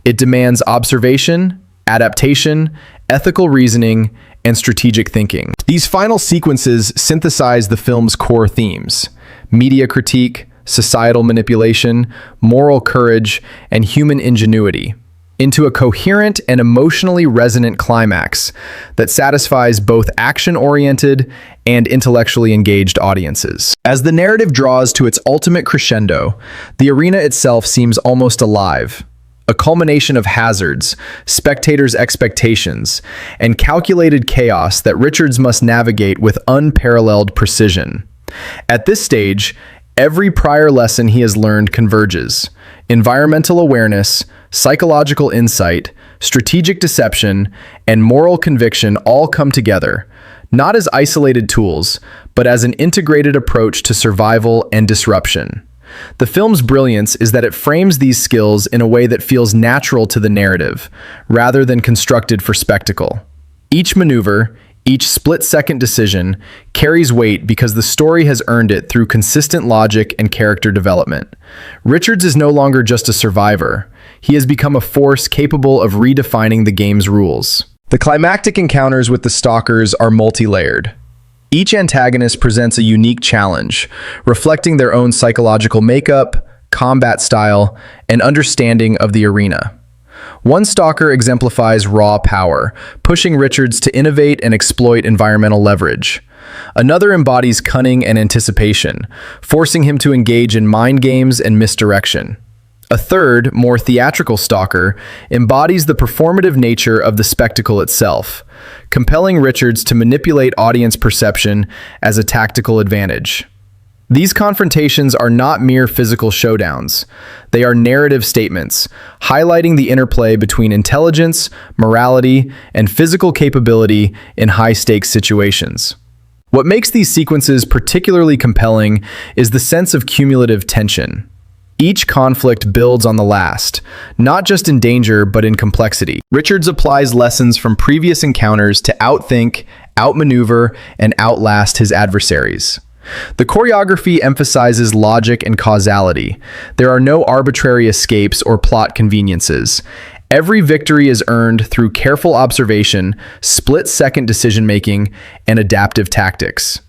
It demands observation, adaptation, ethical reasoning, and strategic thinking. These final sequences synthesize the film's core themes: media critique, societal manipulation, moral courage, and human ingenuity, into a coherent and emotionally resonant climax that satisfies both action-oriented and intellectually engaged audiences. As the narrative draws to its ultimate crescendo, the arena itself seems almost alive, a culmination of hazards, spectators' expectations, and calculated chaos that Richards must navigate with unparalleled precision. At this stage, every prior lesson he has learned converges: environmental awareness, psychological insight, strategic deception, and moral conviction all come together, not as isolated tools, but as an integrated approach to survival and disruption. The film's brilliance is that it frames these skills in a way that feels natural to the narrative, rather than constructed for spectacle. Each maneuver, Each split-second decision carries weight because the story has earned it through consistent logic and character development. Richards is no longer just a survivor. He has become a force capable of redefining the game's rules. The climactic encounters with the Stalkers are multi-layered. Each antagonist presents a unique challenge, reflecting their own psychological makeup, combat style, and understanding of the arena. One Stalker exemplifies raw power, pushing Richards to innovate and exploit environmental leverage. Another embodies cunning and anticipation, forcing him to engage in mind games and misdirection. A third, more theatrical Stalker embodies the performative nature of the spectacle itself, compelling Richards to manipulate audience perception as a tactical advantage. These confrontations are not mere physical showdowns. They are narrative statements, highlighting the interplay between intelligence, morality, and physical capability in high-stakes situations. What makes these sequences particularly compelling is the sense of cumulative tension. Each conflict builds on the last, not just in danger but in complexity. Richards applies lessons from previous encounters to outthink, outmaneuver, and outlast his adversaries. The choreography emphasizes logic and causality. There are no arbitrary escapes or plot conveniences. Every victory is earned through careful observation, split-second decision-making, and adaptive tactics.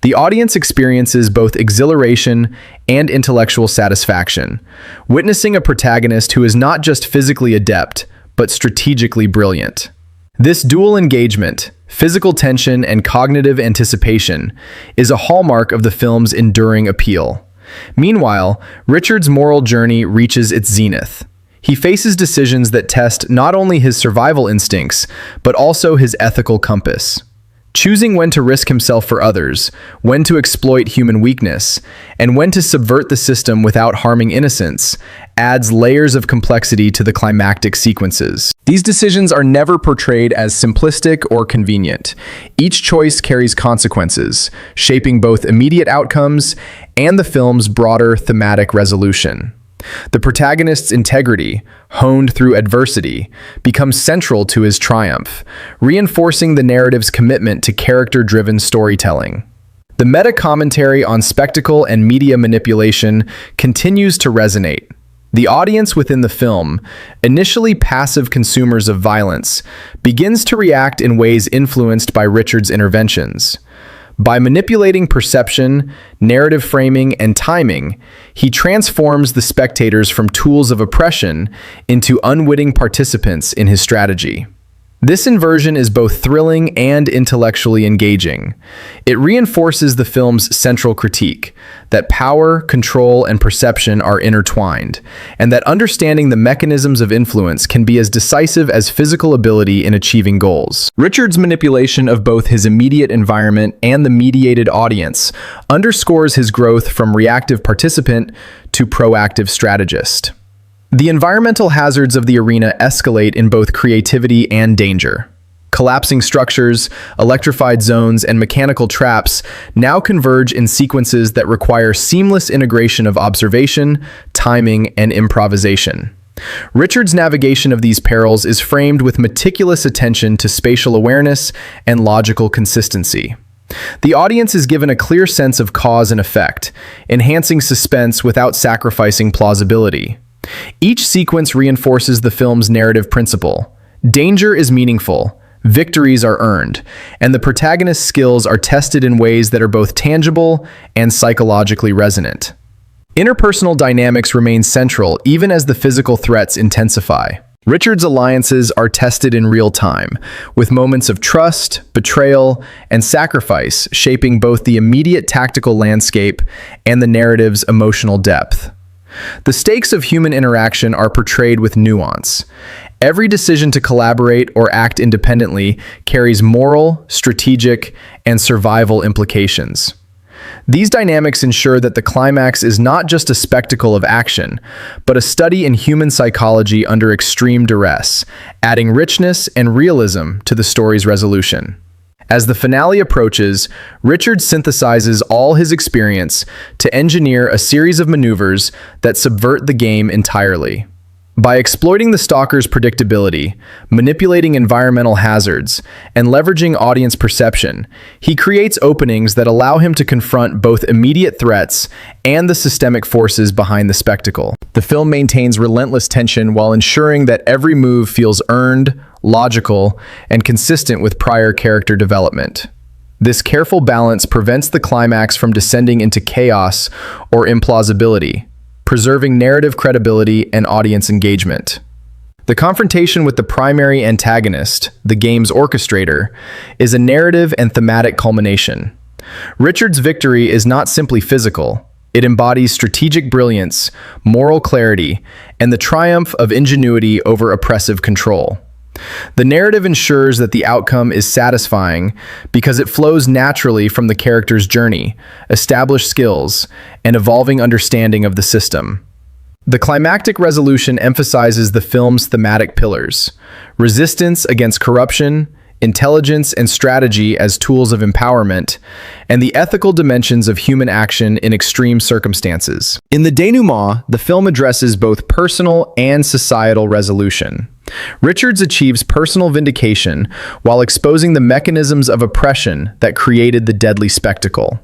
The audience experiences both exhilaration and intellectual satisfaction, witnessing a protagonist who is not just physically adept, but strategically brilliant. This dual engagement, physical tension and cognitive anticipation, is a hallmark of the film's enduring appeal. Meanwhile, Richard's moral journey reaches its zenith. He faces decisions that test not only his survival instincts, but also his ethical compass. Choosing when to risk himself for others, when to exploit human weakness, and when to subvert the system without harming innocents, adds layers of complexity to the climactic sequences. These decisions are never portrayed as simplistic or convenient. Each choice carries consequences, shaping both immediate outcomes and the film's broader thematic resolution. The protagonist's integrity, honed through adversity, becomes central to his triumph, reinforcing the narrative's commitment to character-driven storytelling. The meta-commentary on spectacle and media manipulation continues to resonate. The audience within the film, initially passive consumers of violence, begins to react in ways influenced by Richard's interventions. By manipulating perception, narrative framing, and timing, he transforms the spectators from tools of oppression into unwitting participants in his strategy. This inversion is both thrilling and intellectually engaging. It reinforces the film's central critique, that power, control, and perception are intertwined, and that understanding the mechanisms of influence can be as decisive as physical ability in achieving goals. Richard's manipulation of both his immediate environment and the mediated audience underscores his growth from reactive participant to proactive strategist. The environmental hazards of the arena escalate in both creativity and danger. Collapsing structures, electrified zones, and mechanical traps now converge in sequences that require seamless integration of observation, timing, and improvisation. Richard's navigation of these perils is framed with meticulous attention to spatial awareness and logical consistency. The audience is given a clear sense of cause and effect, enhancing suspense without sacrificing plausibility. Each sequence reinforces the film's narrative principle. Danger is meaningful, victories are earned, and the protagonist's skills are tested in ways that are both tangible and psychologically resonant. Interpersonal dynamics remain central even as the physical threats intensify. Richard's alliances are tested in real time, with moments of trust, betrayal, and sacrifice shaping both the immediate tactical landscape and the narrative's emotional depth. The stakes of human interaction are portrayed with nuance. Every decision to collaborate or act independently carries moral, strategic, and survival implications. These dynamics ensure that the climax is not just a spectacle of action, but a study in human psychology under extreme duress, adding richness and realism to the story's resolution. As the finale approaches, Richard synthesizes all his experience to engineer a series of maneuvers that subvert the game entirely. By exploiting the stalker's predictability, manipulating environmental hazards, and leveraging audience perception, he creates openings that allow him to confront both immediate threats and the systemic forces behind the spectacle. The film maintains relentless tension while ensuring that every move feels earned, logical, and consistent with prior character development. This careful balance prevents the climax from descending into chaos or implausibility, preserving narrative credibility and audience engagement. The confrontation with the primary antagonist, the game's orchestrator, is a narrative and thematic culmination. Richard's victory is not simply physical. It embodies strategic brilliance, moral clarity, and the triumph of ingenuity over oppressive control. The narrative ensures that the outcome is satisfying because it flows naturally from the character's journey, established skills, and evolving understanding of the system. The climactic resolution emphasizes the film's thematic pillars: resistance against corruption, intelligence and strategy as tools of empowerment, and the ethical dimensions of human action in extreme circumstances. In the denouement, the film addresses both personal and societal resolution. Richards achieves personal vindication while exposing the mechanisms of oppression that created the deadly spectacle.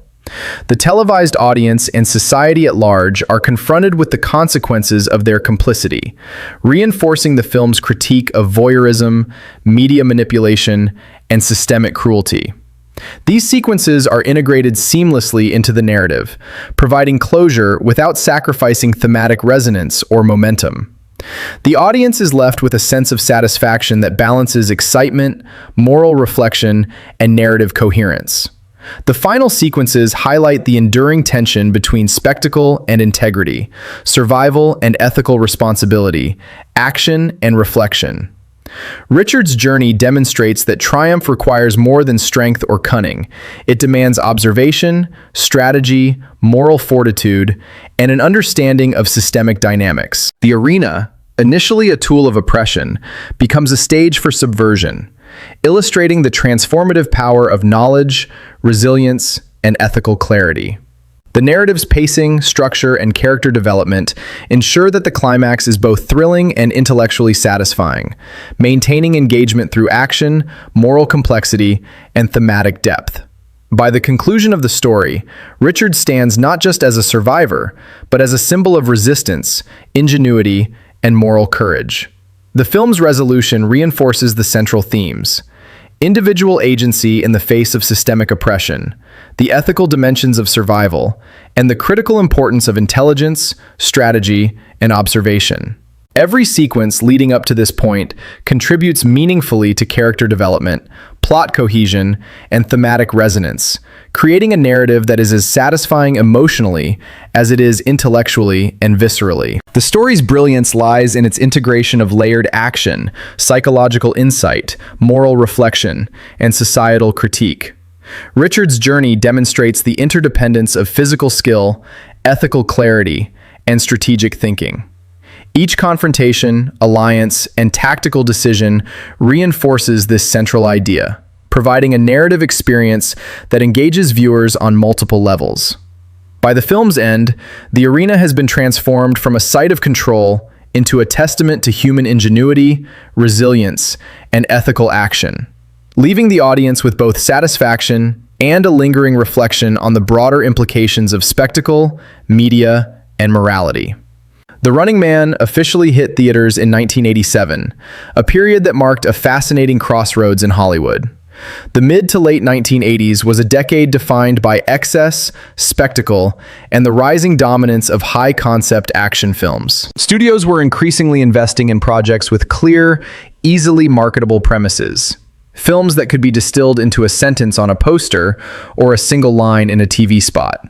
The televised audience and society at large are confronted with the consequences of their complicity, reinforcing the film's critique of voyeurism, media manipulation, and systemic cruelty. These sequences are integrated seamlessly into the narrative, providing closure without sacrificing thematic resonance or momentum. The audience is left with a sense of satisfaction that balances excitement, moral reflection, and narrative coherence. The final sequences highlight the enduring tension between spectacle and integrity, survival and ethical responsibility, action and reflection. Richard's journey demonstrates that triumph requires more than strength or cunning. It demands observation, strategy, moral fortitude, and an understanding of systemic dynamics. The arena, initially a tool of oppression, becomes a stage for subversion, illustrating the transformative power of knowledge, resilience, and ethical clarity. The narrative's pacing, structure, and character development ensure that the climax is both thrilling and intellectually satisfying, maintaining engagement through action, moral complexity, and thematic depth. By the conclusion of the story, Richard stands not just as a survivor, but as a symbol of resistance, ingenuity, and moral courage. The film's resolution reinforces the central themes: individual agency in the face of systemic oppression, the ethical dimensions of survival, and the critical importance of intelligence, strategy, and observation. Every sequence leading up to this point contributes meaningfully to character development, plot cohesion, and thematic resonance, creating a narrative that is as satisfying emotionally as it is intellectually and viscerally. The story's brilliance lies in its integration of layered action, psychological insight, moral reflection, and societal critique. Richard's journey demonstrates the interdependence of physical skill, ethical clarity, and strategic thinking. Each confrontation, alliance, and tactical decision reinforces this central idea, providing a narrative experience that engages viewers on multiple levels. By the film's end, the arena has been transformed from a site of control into a testament to human ingenuity, resilience, and ethical action, leaving the audience with both satisfaction and a lingering reflection on the broader implications of spectacle, media, and morality. The Running Man officially hit theaters in 1987, a period that marked a fascinating crossroads in Hollywood. The mid to late 1980s was a decade defined by excess, spectacle, and the rising dominance of high-concept action films. Studios were increasingly investing in projects with clear, easily marketable premises. Films that could be distilled into a sentence on a poster or a single line in a TV spot.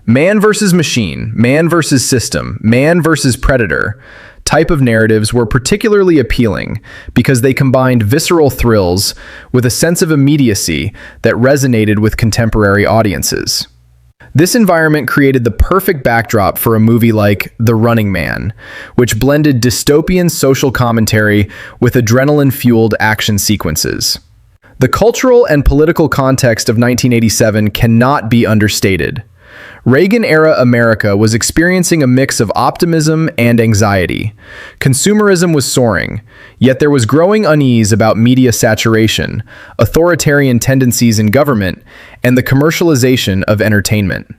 Man versus machine, man versus system, man versus predator type of narratives were particularly appealing because they combined visceral thrills with a sense of immediacy that resonated with contemporary audiences. This environment created the perfect backdrop for a movie like The Running Man, which blended dystopian social commentary with adrenaline-fueled action sequences. The cultural and political context of 1987 cannot be understated. Reagan-era America was experiencing a mix of optimism and anxiety. Consumerism was soaring, yet there was growing unease about media saturation, authoritarian tendencies in government, and the commercialization of entertainment.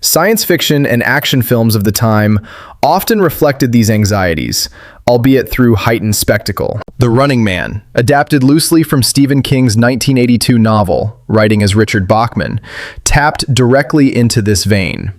Science fiction and action films of the time often reflected these anxieties, albeit through heightened spectacle. The Running Man, adapted loosely from Stephen King's 1982 novel, writing as Richard Bachman, tapped directly into this vein.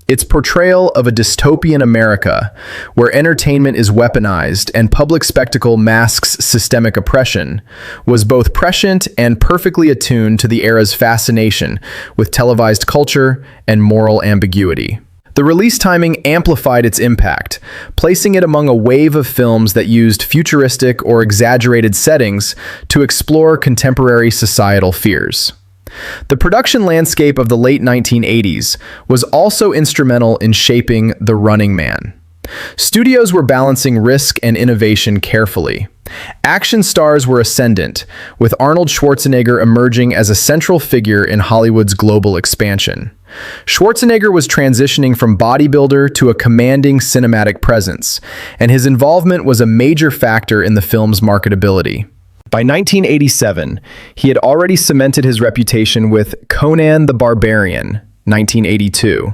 Its portrayal of a dystopian America, where entertainment is weaponized and public spectacle masks systemic oppression, was both prescient and perfectly attuned to the era's fascination with televised culture and moral ambiguity. The release timing amplified its impact, placing it among a wave of films that used futuristic or exaggerated settings to explore contemporary societal fears. The production landscape of the late 1980s was also instrumental in shaping The Running Man. Studios were balancing risk and innovation carefully. Action stars were ascendant, with Arnold Schwarzenegger emerging as a central figure in Hollywood's global expansion. Schwarzenegger was transitioning from bodybuilder to a commanding cinematic presence, and his involvement was a major factor in the film's marketability. By 1987, he had already cemented his reputation with Conan the Barbarian, 1982,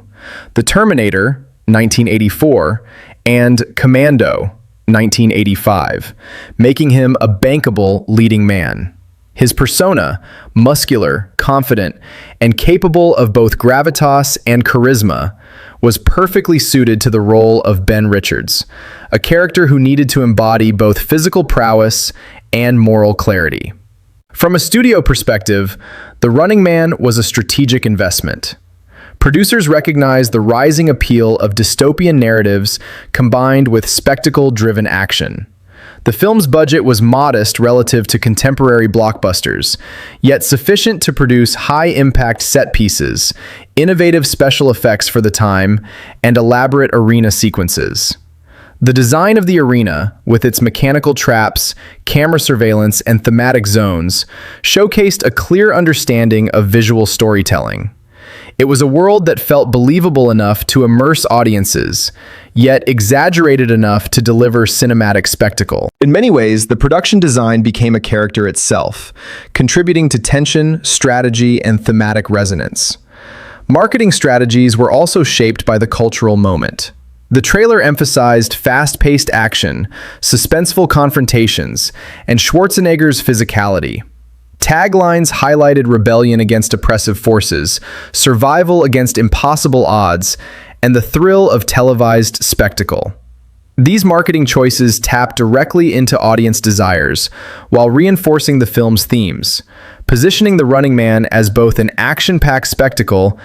The Terminator, 1984, and Commando, 1985, making him a bankable leading man. His persona, muscular, confident, and capable of both gravitas and charisma, was perfectly suited to the role of Ben Richards, a character who needed to embody both physical prowess and moral clarity. From a studio perspective, The Running Man was a strategic investment. Producers recognized the rising appeal of dystopian narratives combined with spectacle-driven action. The film's budget was modest relative to contemporary blockbusters, yet sufficient to produce high-impact set pieces, innovative special effects for the time, and elaborate arena sequences. The design of the arena, with its mechanical traps, camera surveillance, and thematic zones, showcased a clear understanding of visual storytelling. It was a world that felt believable enough to immerse audiences, yet exaggerated enough to deliver cinematic spectacle. In many ways, the production design became a character itself, contributing to tension, strategy, and thematic resonance. Marketing strategies were also shaped by the cultural moment. The trailer emphasized fast-paced action, suspenseful confrontations, and Schwarzenegger's physicality. Taglines highlighted rebellion against oppressive forces, survival against impossible odds, and the thrill of televised spectacle. These marketing choices tap directly into audience desires, while reinforcing the film's themes, positioning The Running Man as both an action-packed spectacle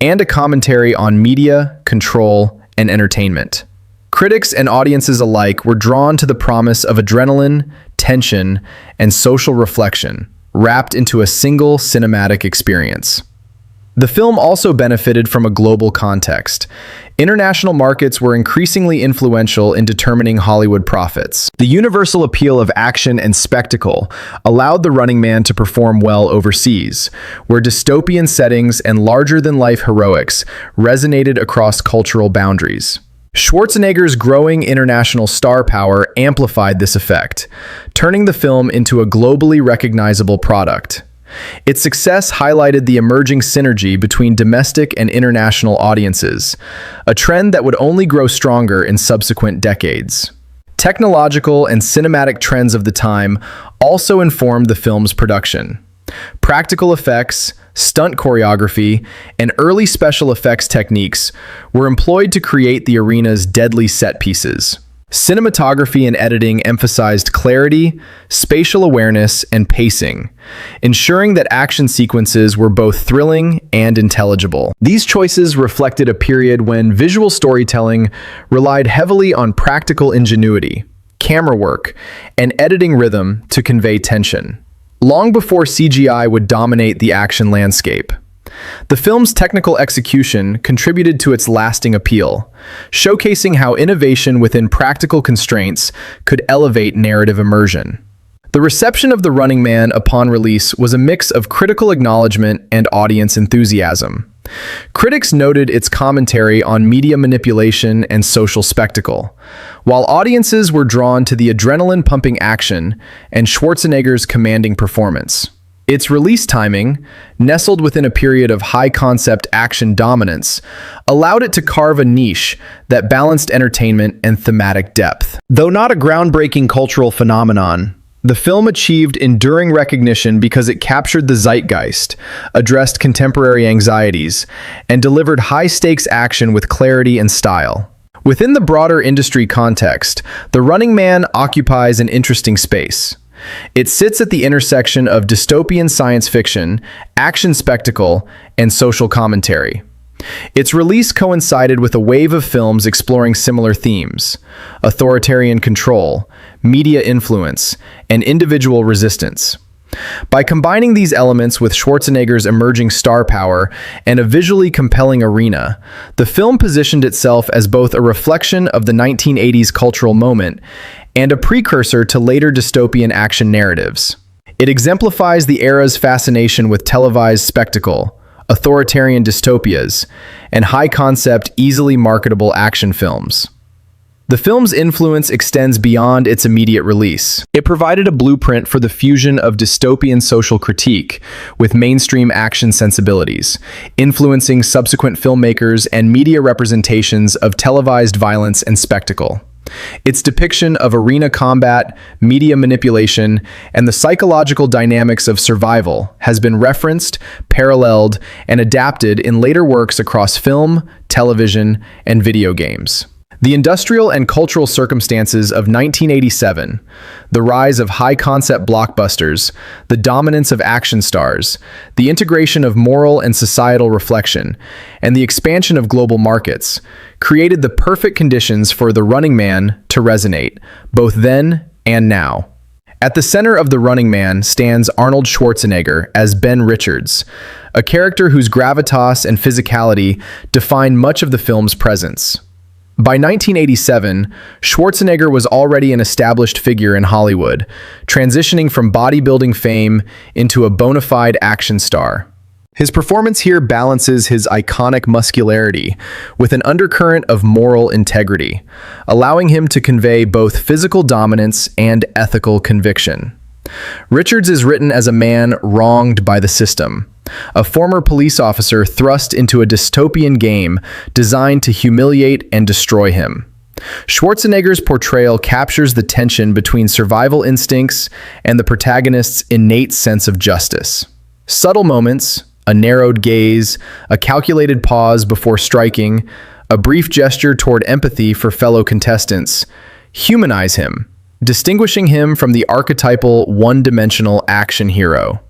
and a commentary on media, control, and entertainment. Critics and audiences alike were drawn to the promise of adrenaline, tension, and social reflection, wrapped into a single cinematic experience. The film also benefited from a global context. International markets were increasingly influential in determining Hollywood profits. The universal appeal of action and spectacle allowed The Running Man to perform well overseas, where dystopian settings and larger-than-life heroics resonated across cultural boundaries. Schwarzenegger's growing international star power amplified this effect, turning the film into a globally recognizable product. Its success highlighted the emerging synergy between domestic and international audiences, a trend that would only grow stronger in subsequent decades. Technological and cinematic trends of the time also informed the film's production. Practical effects, stunt choreography, and early special effects techniques were employed to create the arena's deadly set pieces. Cinematography and editing emphasized clarity, spatial awareness, and pacing, ensuring that action sequences were both thrilling and intelligible. These choices reflected a period when visual storytelling relied heavily on practical ingenuity, camera work, and editing rhythm to convey tension. Long before CGI would dominate the action landscape, the film's technical execution contributed to its lasting appeal, showcasing how innovation within practical constraints could elevate narrative immersion. The reception of The Running Man upon release was a mix of critical acknowledgement and audience enthusiasm. Critics noted its commentary on media manipulation and social spectacle, while audiences were drawn to the adrenaline-pumping action and Schwarzenegger's commanding performance. Its release timing, nestled within a period of high-concept action dominance, allowed it to carve a niche that balanced entertainment and thematic depth. Though not a groundbreaking cultural phenomenon, the film achieved enduring recognition because it captured the zeitgeist, addressed contemporary anxieties, and delivered high-stakes action with clarity and style. Within the broader industry context, The Running Man occupies an interesting space. It sits at the intersection of dystopian science fiction, action spectacle, and social commentary. Its release coincided with a wave of films exploring similar themes: authoritarian control, media influence, and individual resistance. By combining these elements with Schwarzenegger's emerging star power and a visually compelling arena, the film positioned itself as both a reflection of the 1980s cultural moment and a precursor to later dystopian action narratives. It exemplifies the era's fascination with televised spectacle, authoritarian dystopias, and high-concept, easily marketable action films. The film's influence extends beyond its immediate release. It provided a blueprint for the fusion of dystopian social critique with mainstream action sensibilities, influencing subsequent filmmakers and media representations of televised violence and spectacle. Its depiction of arena combat, media manipulation, and the psychological dynamics of survival has been referenced, paralleled, and adapted in later works across film, television, and video games. The industrial and cultural circumstances of 1987, the rise of high-concept blockbusters, the dominance of action stars, the integration of moral and societal reflection, and the expansion of global markets, created the perfect conditions for The Running Man to resonate, both then and now. At the center of The Running Man stands Arnold Schwarzenegger as Ben Richards, a character whose gravitas and physicality define much of the film's presence. By 1987, Schwarzenegger was already an established figure in Hollywood, transitioning from bodybuilding fame into a bona fide action star. His performance here balances his iconic muscularity with an undercurrent of moral integrity, allowing him to convey both physical dominance and ethical conviction. Richards is written as a man wronged by the system, a former police officer thrust into a dystopian game designed to humiliate and destroy him. Schwarzenegger's portrayal captures the tension between survival instincts and the protagonist's innate sense of justice. Subtle moments, a narrowed gaze, a calculated pause before striking, a brief gesture toward empathy for fellow contestants, humanize him, distinguishing him from the archetypal one-dimensional action hero.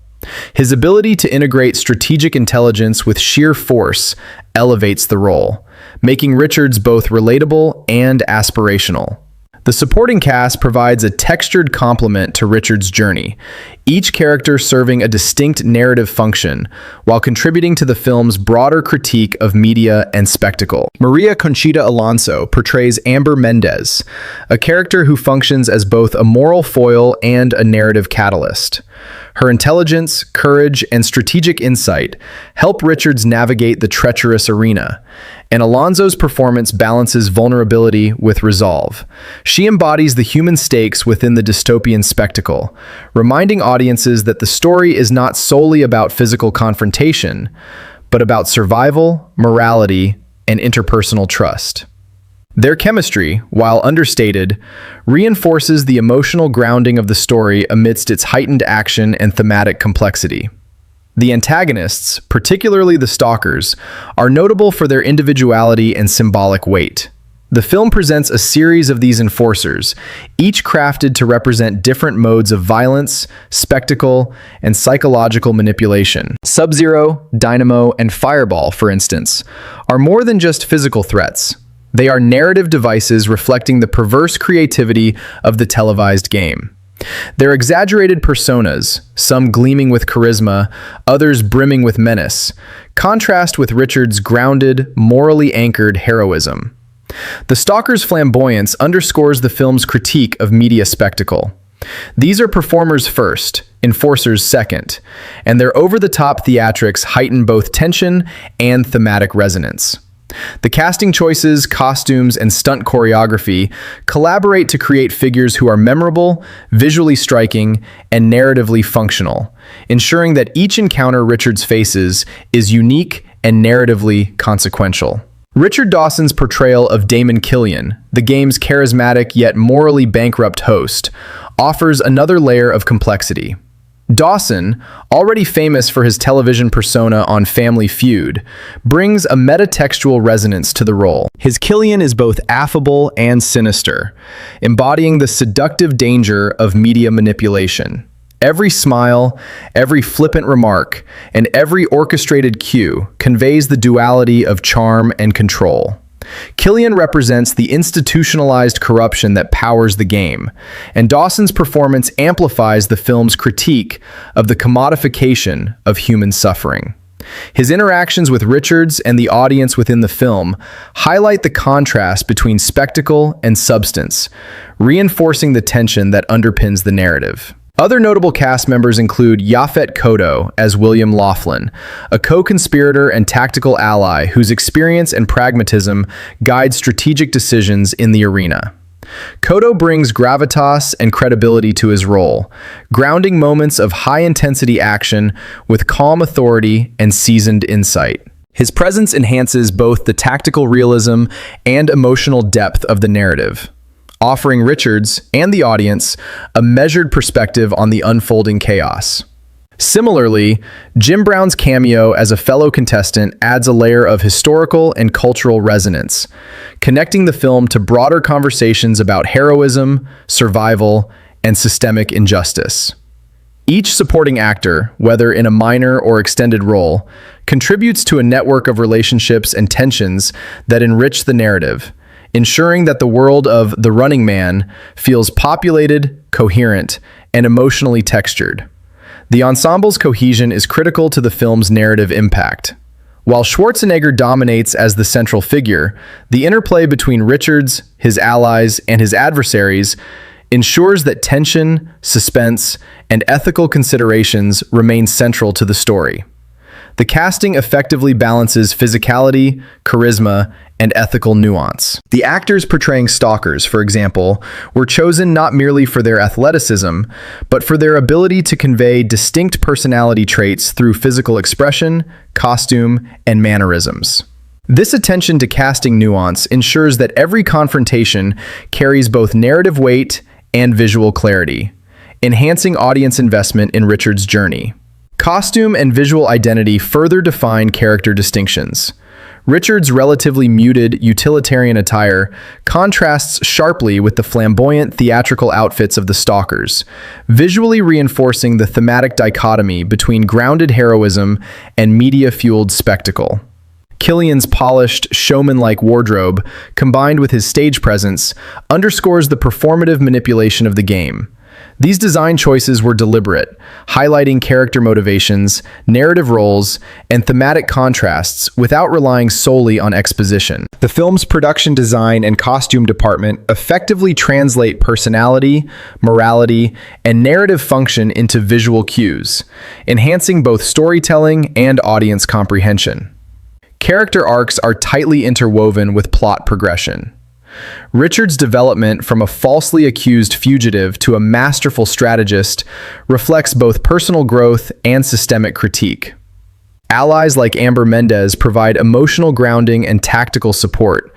His ability to integrate strategic intelligence with sheer force elevates the role, making Richards both relatable and aspirational. The supporting cast provides a textured complement to Richards' journey, each character serving a distinct narrative function while contributing to the film's broader critique of media and spectacle. Maria Conchita Alonso portrays Amber Mendez, a character who functions as both a moral foil and a narrative catalyst. Her intelligence, courage, and strategic insight help Richards navigate the treacherous arena, and Alonso's performance balances vulnerability with resolve. She embodies the human stakes within the dystopian spectacle, reminding audiences that the story is not solely about physical confrontation, but about survival, morality, and interpersonal trust. Their chemistry, while understated, reinforces the emotional grounding of the story amidst its heightened action and thematic complexity. The antagonists, particularly the stalkers, are notable for their individuality and symbolic weight. The film presents a series of these enforcers, each crafted to represent different modes of violence, spectacle, and psychological manipulation. Sub-Zero, Dynamo, and Fireball, for instance, are more than just physical threats. They are narrative devices reflecting the perverse creativity of the televised game. Their exaggerated personas, some gleaming with charisma, others brimming with menace, contrast with Richards' grounded, morally anchored heroism. The stalker's flamboyance underscores the film's critique of media spectacle. These are performers first, enforcers second, and their over-the-top theatrics heighten both tension and thematic resonance. The casting choices, costumes, and stunt choreography collaborate to create figures who are memorable, visually striking, and narratively functional, ensuring that each encounter Richards faces is unique and narratively consequential. Richard Dawson's portrayal of Damon Killian, the game's charismatic yet morally bankrupt host, offers another layer of complexity. Dawson, already famous for his television persona on Family Feud, brings a metatextual resonance to the role. His Killian is both affable and sinister, embodying the seductive danger of media manipulation. Every smile, every flippant remark, and every orchestrated cue conveys the duality of charm and control. Killian represents the institutionalized corruption that powers the game, and Dawson's performance amplifies the film's critique of the commodification of human suffering. His interactions with Richards and the audience within the film highlight the contrast between spectacle and substance, reinforcing the tension that underpins the narrative. Other notable cast members include Yaphet Kotto as William Laughlin, a co-conspirator and tactical ally whose experience and pragmatism guide strategic decisions in the arena. Kotto brings gravitas and credibility to his role, grounding moments of high-intensity action with calm authority and seasoned insight. His presence enhances both the tactical realism and emotional depth of the narrative, offering Richards and the audience a measured perspective on the unfolding chaos. Similarly, Jim Brown's cameo as a fellow contestant adds a layer of historical and cultural resonance, connecting the film to broader conversations about heroism, survival, and systemic injustice. Each supporting actor, whether in a minor or extended role, contributes to a network of relationships and tensions that enrich the narrative, ensuring that the world of The Running Man feels populated, coherent, and emotionally textured. The ensemble's cohesion is critical to the film's narrative impact. While Schwarzenegger dominates as the central figure, the interplay between Richards, his allies, and his adversaries ensures that tension, suspense, and ethical considerations remain central to the story. The casting effectively balances physicality, charisma, and ethical nuance. The actors portraying stalkers, for example, were chosen not merely for their athleticism, but for their ability to convey distinct personality traits through physical expression, costume, and mannerisms. This attention to casting nuance ensures that every confrontation carries both narrative weight and visual clarity, enhancing audience investment in Richard's journey. Costume and visual identity further define character distinctions. Richard's relatively muted, utilitarian attire contrasts sharply with the flamboyant theatrical outfits of the stalkers, visually reinforcing the thematic dichotomy between grounded heroism and media-fueled spectacle. Killian's polished, showman-like wardrobe, combined with his stage presence, underscores the performative manipulation of the game. These design choices were deliberate, highlighting character motivations, narrative roles, and thematic contrasts without relying solely on exposition. The film's production design and costume department effectively translate personality, morality, and narrative function into visual cues, enhancing both storytelling and audience comprehension. Character arcs are tightly interwoven with plot progression. Richard's development from a falsely accused fugitive to a masterful strategist reflects both personal growth and systemic critique. Allies like Amber Mendez provide emotional grounding and tactical support,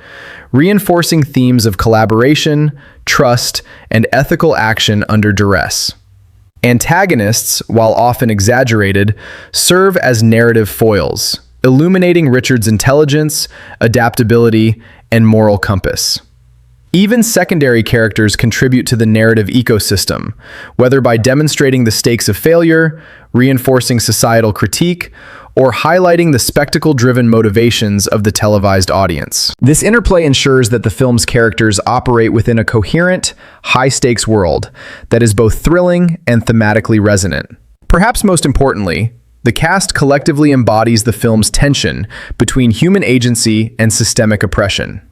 reinforcing themes of collaboration, trust, and ethical action under duress. Antagonists, while often exaggerated, serve as narrative foils, illuminating Richard's intelligence, adaptability, and moral compass. Even secondary characters contribute to the narrative ecosystem, whether by demonstrating the stakes of failure, reinforcing societal critique, or highlighting the spectacle-driven motivations of the televised audience. This interplay ensures that the film's characters operate within a coherent, high-stakes world that is both thrilling and thematically resonant. Perhaps most importantly, the cast collectively embodies the film's tension between human agency and systemic oppression.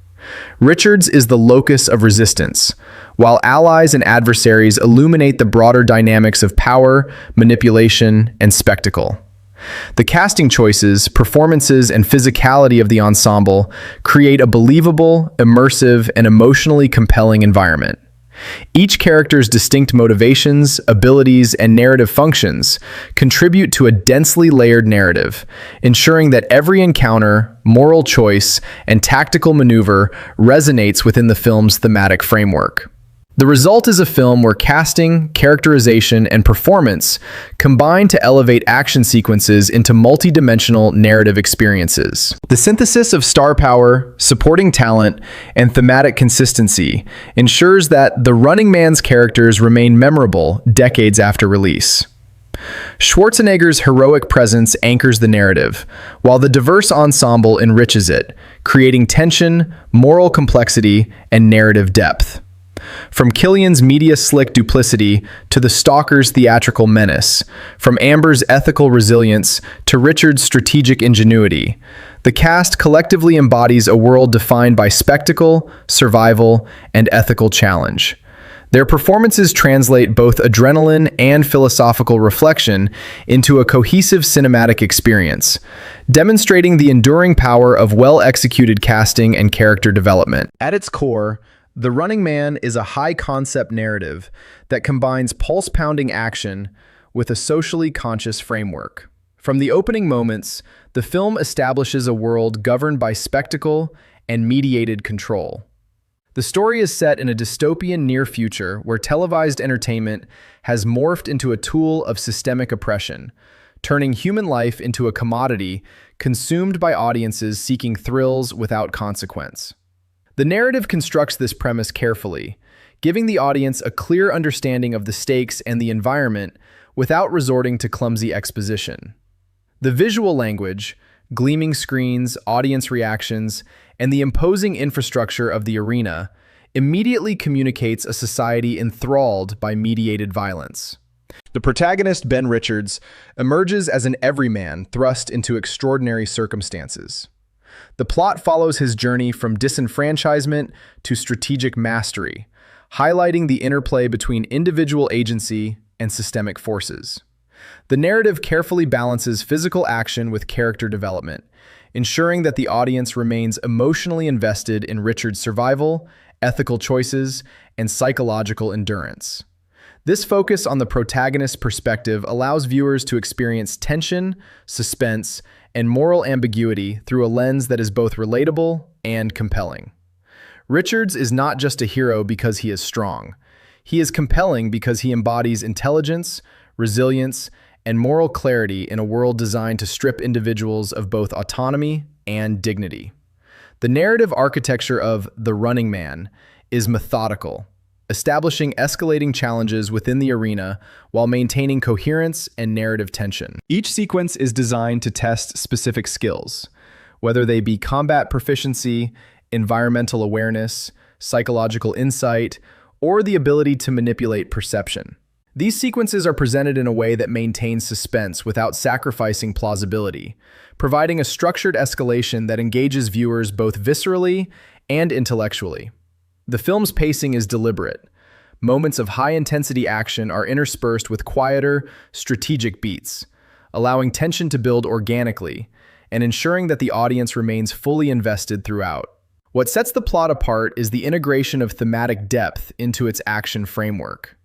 Richards is the locus of resistance, while allies and adversaries illuminate the broader dynamics of power, manipulation, and spectacle. The casting choices, performances, and physicality of the ensemble create a believable, immersive, and emotionally compelling environment. Each character's distinct motivations, abilities, and narrative functions contribute to a densely layered narrative, ensuring that every encounter, moral choice, and tactical maneuver resonates within the film's thematic framework. The result is a film where casting, characterization, and performance combine to elevate action sequences into multi-dimensional narrative experiences. The synthesis of star power, supporting talent, and thematic consistency ensures that the Running Man's characters remain memorable decades after release. Schwarzenegger's heroic presence anchors the narrative, while the diverse ensemble enriches it, creating tension, moral complexity, and narrative depth. From Killian's media-slick duplicity to the Stalker's theatrical menace, from Amber's ethical resilience to Richard's strategic ingenuity, the cast collectively embodies a world defined by spectacle, survival, and ethical challenge. Their performances translate both adrenaline and philosophical reflection into a cohesive cinematic experience, demonstrating the enduring power of well-executed casting and character development. At its core, The Running Man is a high-concept narrative that combines pulse-pounding action with a socially conscious framework. From the opening moments, the film establishes a world governed by spectacle and mediated control. The story is set in a dystopian near future where televised entertainment has morphed into a tool of systemic oppression, turning human life into a commodity consumed by audiences seeking thrills without consequence. The narrative constructs this premise carefully, giving the audience a clear understanding of the stakes and the environment without resorting to clumsy exposition. The visual language, gleaming screens, audience reactions, and the imposing infrastructure of the arena immediately communicates a society enthralled by mediated violence. The protagonist, Ben Richards, emerges as an everyman thrust into extraordinary circumstances. The plot follows his journey from disenfranchisement to strategic mastery, highlighting the interplay between individual agency and systemic forces. The narrative carefully balances physical action with character development, ensuring that the audience remains emotionally invested in Richard's survival, ethical choices, and psychological endurance. This focus on the protagonist's perspective allows viewers to experience tension, suspense, and moral ambiguity through a lens that is both relatable and compelling. Richards is not just a hero because he is strong. He is compelling because he embodies intelligence, resilience, and moral clarity in a world designed to strip individuals of both autonomy and dignity. The narrative architecture of The Running Man is methodical, establishing escalating challenges within the arena while maintaining coherence and narrative tension. Each sequence is designed to test specific skills, whether they be combat proficiency, environmental awareness, psychological insight, or the ability to manipulate perception. These sequences are presented in a way that maintains suspense without sacrificing plausibility, providing a structured escalation that engages viewers both viscerally and intellectually. The film's pacing is deliberate. Moments of high-intensity action are interspersed with quieter, strategic beats, allowing tension to build organically and ensuring that the audience remains fully invested throughout. What sets the plot apart is the integration of thematic depth into its action framework.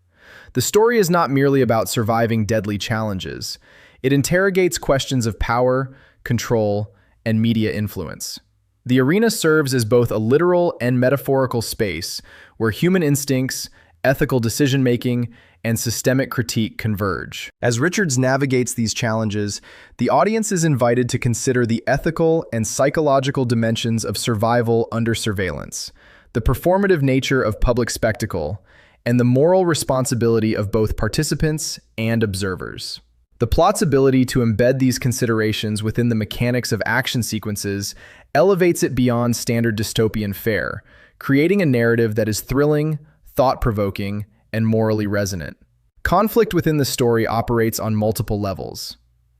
The story is not merely about surviving deadly challenges. It interrogates questions of power, control, and media influence. The arena serves as both a literal and metaphorical space where human instincts, ethical decision-making, and systemic critique converge. As Richards navigates these challenges, the audience is invited to consider the ethical and psychological dimensions of survival under surveillance, the performative nature of public spectacle, and the moral responsibility of both participants and observers. The plot's ability to embed these considerations within the mechanics of action sequences elevates it beyond standard dystopian fare, creating a narrative that is thrilling, thought-provoking, and morally resonant. Conflict within the story operates on multiple levels.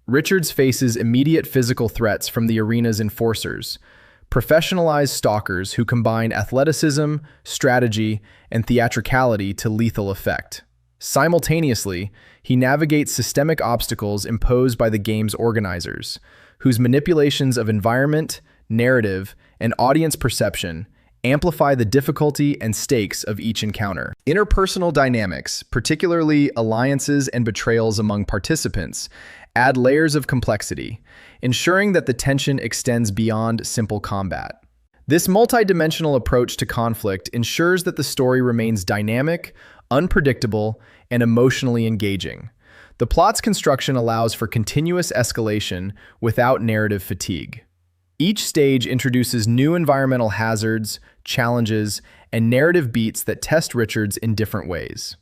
Richards faces immediate physical threats from the arena's enforcers, professionalized stalkers who combine athleticism, strategy, and theatricality to lethal effect. Simultaneously, he navigates systemic obstacles imposed by the game's organizers, whose manipulations of environment, narrative, and audience perception amplify the difficulty and stakes of each encounter. Interpersonal dynamics, particularly alliances and betrayals among participants, add layers of complexity, ensuring that the tension extends beyond simple combat. This multidimensional approach to conflict ensures that the story remains dynamic, unpredictable, and emotionally engaging. The plot's construction allows for continuous escalation without narrative fatigue. Each stage introduces new environmental hazards, challenges, and narrative beats that test Richards in different ways.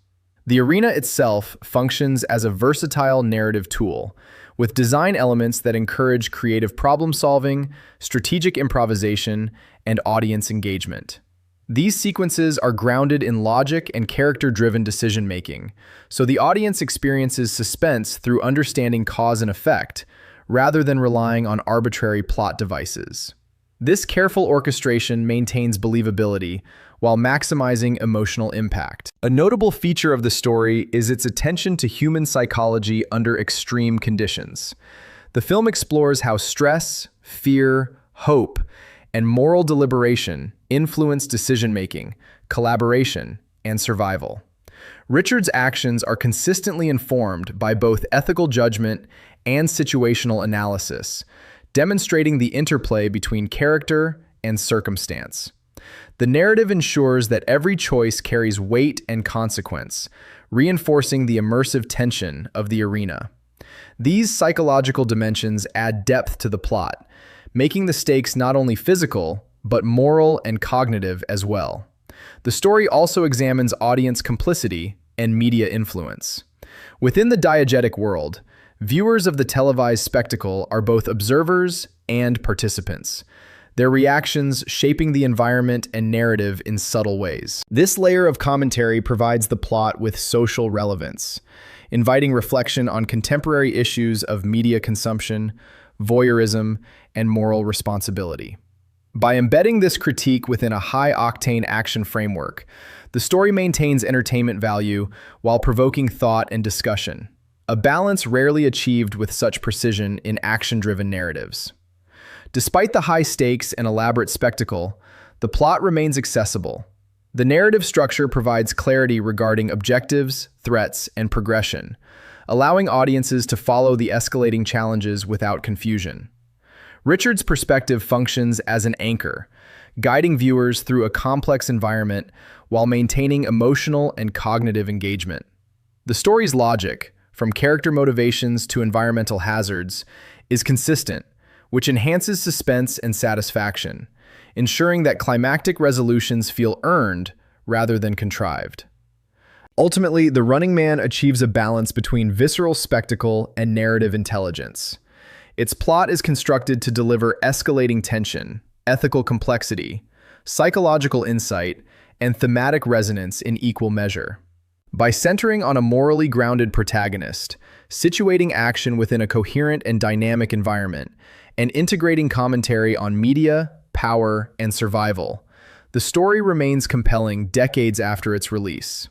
The arena itself functions as a versatile narrative tool, with design elements that encourage creative problem-solving, strategic improvisation, and audience engagement. These sequences are grounded in logic and character-driven decision-making, so the audience experiences suspense through understanding cause and effect, rather than relying on arbitrary plot devices. This careful orchestration maintains believability while maximizing emotional impact. A notable feature of the story is its attention to human psychology under extreme conditions. The film explores how stress, fear, hope, and moral deliberation influence decision-making, collaboration, and survival. Richards' actions are consistently informed by both ethical judgment and situational analysis, demonstrating the interplay between character and circumstance. The narrative ensures that every choice carries weight and consequence, reinforcing the immersive tension of the arena. These psychological dimensions add depth to the plot, making the stakes not only physical, but moral and cognitive as well. The story also examines audience complicity and media influence. Within the diegetic world, viewers of the televised spectacle are both observers and participants, their reactions shaping the environment and narrative in subtle ways. This layer of commentary provides the plot with social relevance, inviting reflection on contemporary issues of media consumption, voyeurism, and moral responsibility. By embedding this critique within a high-octane action framework, the story maintains entertainment value while provoking thought and discussion, a balance rarely achieved with such precision in action-driven narratives. Despite the high stakes and elaborate spectacle, the plot remains accessible. The narrative structure provides clarity regarding objectives, threats, and progression, allowing audiences to follow the escalating challenges without confusion. Richards' perspective functions as an anchor, guiding viewers through a complex environment while maintaining emotional and cognitive engagement. The story's logic, from character motivations to environmental hazards, is consistent, which enhances suspense and satisfaction, ensuring that climactic resolutions feel earned rather than contrived. Ultimately, The Running Man achieves a balance between visceral spectacle and narrative intelligence. Its plot is constructed to deliver escalating tension, ethical complexity, psychological insight, and thematic resonance in equal measure. By centering on a morally grounded protagonist, situating action within a coherent and dynamic environment, and integrating commentary on media, power, and survival, the story remains compelling decades after its release.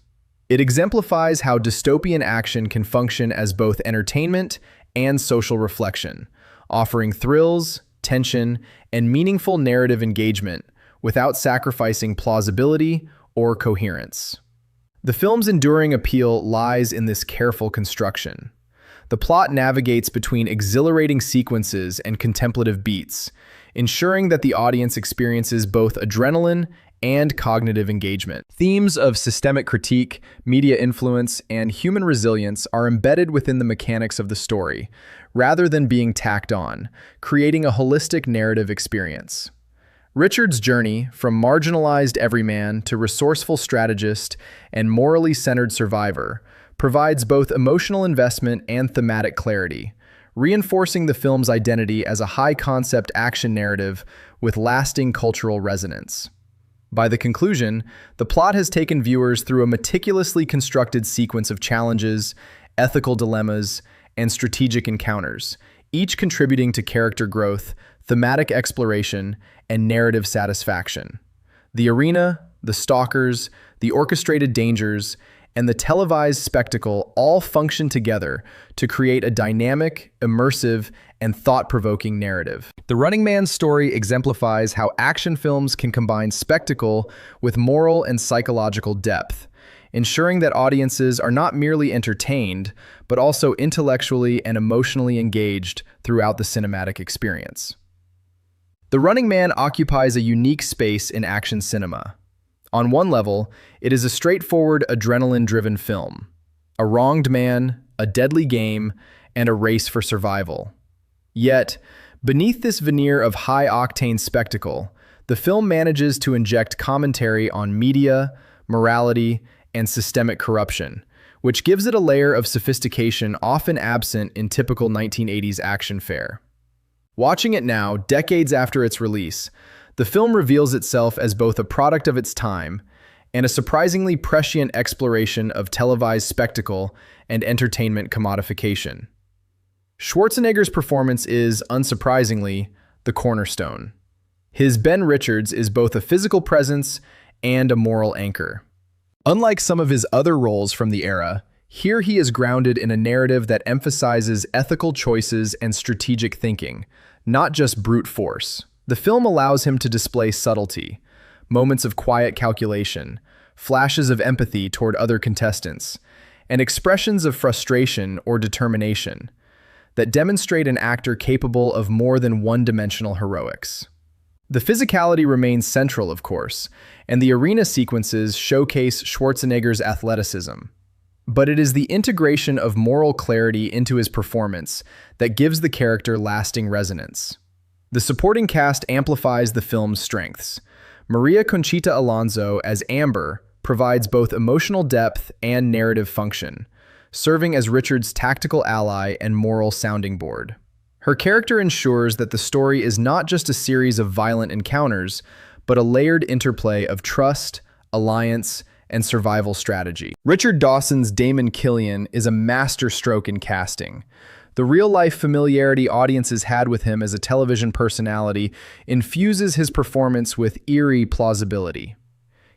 It exemplifies how dystopian action can function as both entertainment and social reflection, offering thrills, tension, and meaningful narrative engagement without sacrificing plausibility or coherence. The film's enduring appeal lies in this careful construction. The plot navigates between exhilarating sequences and contemplative beats, ensuring that the audience experiences both adrenaline and cognitive engagement. Themes of systemic critique, media influence, and human resilience are embedded within the mechanics of the story, rather than being tacked on, creating a holistic narrative experience. Richards' journey from marginalized everyman to resourceful strategist and morally centered survivor provides both emotional investment and thematic clarity, reinforcing the film's identity as a high-concept action narrative with lasting cultural resonance. By the conclusion, the plot has taken viewers through a meticulously constructed sequence of challenges, ethical dilemmas, and strategic encounters, each contributing to character growth, thematic exploration, and narrative satisfaction. The arena, the stalkers, the orchestrated dangers, and the televised spectacle all function together to create a dynamic, immersive, and thought-provoking narrative. The Running Man story exemplifies how action films can combine spectacle with moral and psychological depth, ensuring that audiences are not merely entertained, but also intellectually and emotionally engaged throughout the cinematic experience. The Running Man occupies a unique space in action cinema. On one level, it is a straightforward, adrenaline-driven film. A wronged man, a deadly game, and a race for survival. Yet, beneath this veneer of high-octane spectacle, the film manages to inject commentary on media, morality, and systemic corruption, which gives it a layer of sophistication often absent in typical 1980s action fare. Watching it now, decades after its release, the film reveals itself as both a product of its time and a surprisingly prescient exploration of televised spectacle and entertainment commodification. Schwarzenegger's performance is, unsurprisingly, the cornerstone. His Ben Richards is both a physical presence and a moral anchor. Unlike some of his other roles from the era, here he is grounded in a narrative that emphasizes ethical choices and strategic thinking, not just brute force. The film allows him to display subtlety, moments of quiet calculation, flashes of empathy toward other contestants, and expressions of frustration or determination that demonstrate an actor capable of more than one-dimensional heroics. The physicality remains central, of course, and the arena sequences showcase Schwarzenegger's athleticism. But it is the integration of moral clarity into his performance that gives the character lasting resonance. The supporting cast amplifies the film's strengths. Maria Conchita Alonso as Amber provides both emotional depth and narrative function, serving as Richard's tactical ally and moral sounding board. Her character ensures that the story is not just a series of violent encounters, but a layered interplay of trust, alliance, and survival strategy. Richard Dawson's Damon Killian is a masterstroke in casting. The real-life familiarity audiences had with him as a television personality infuses his performance with eerie plausibility.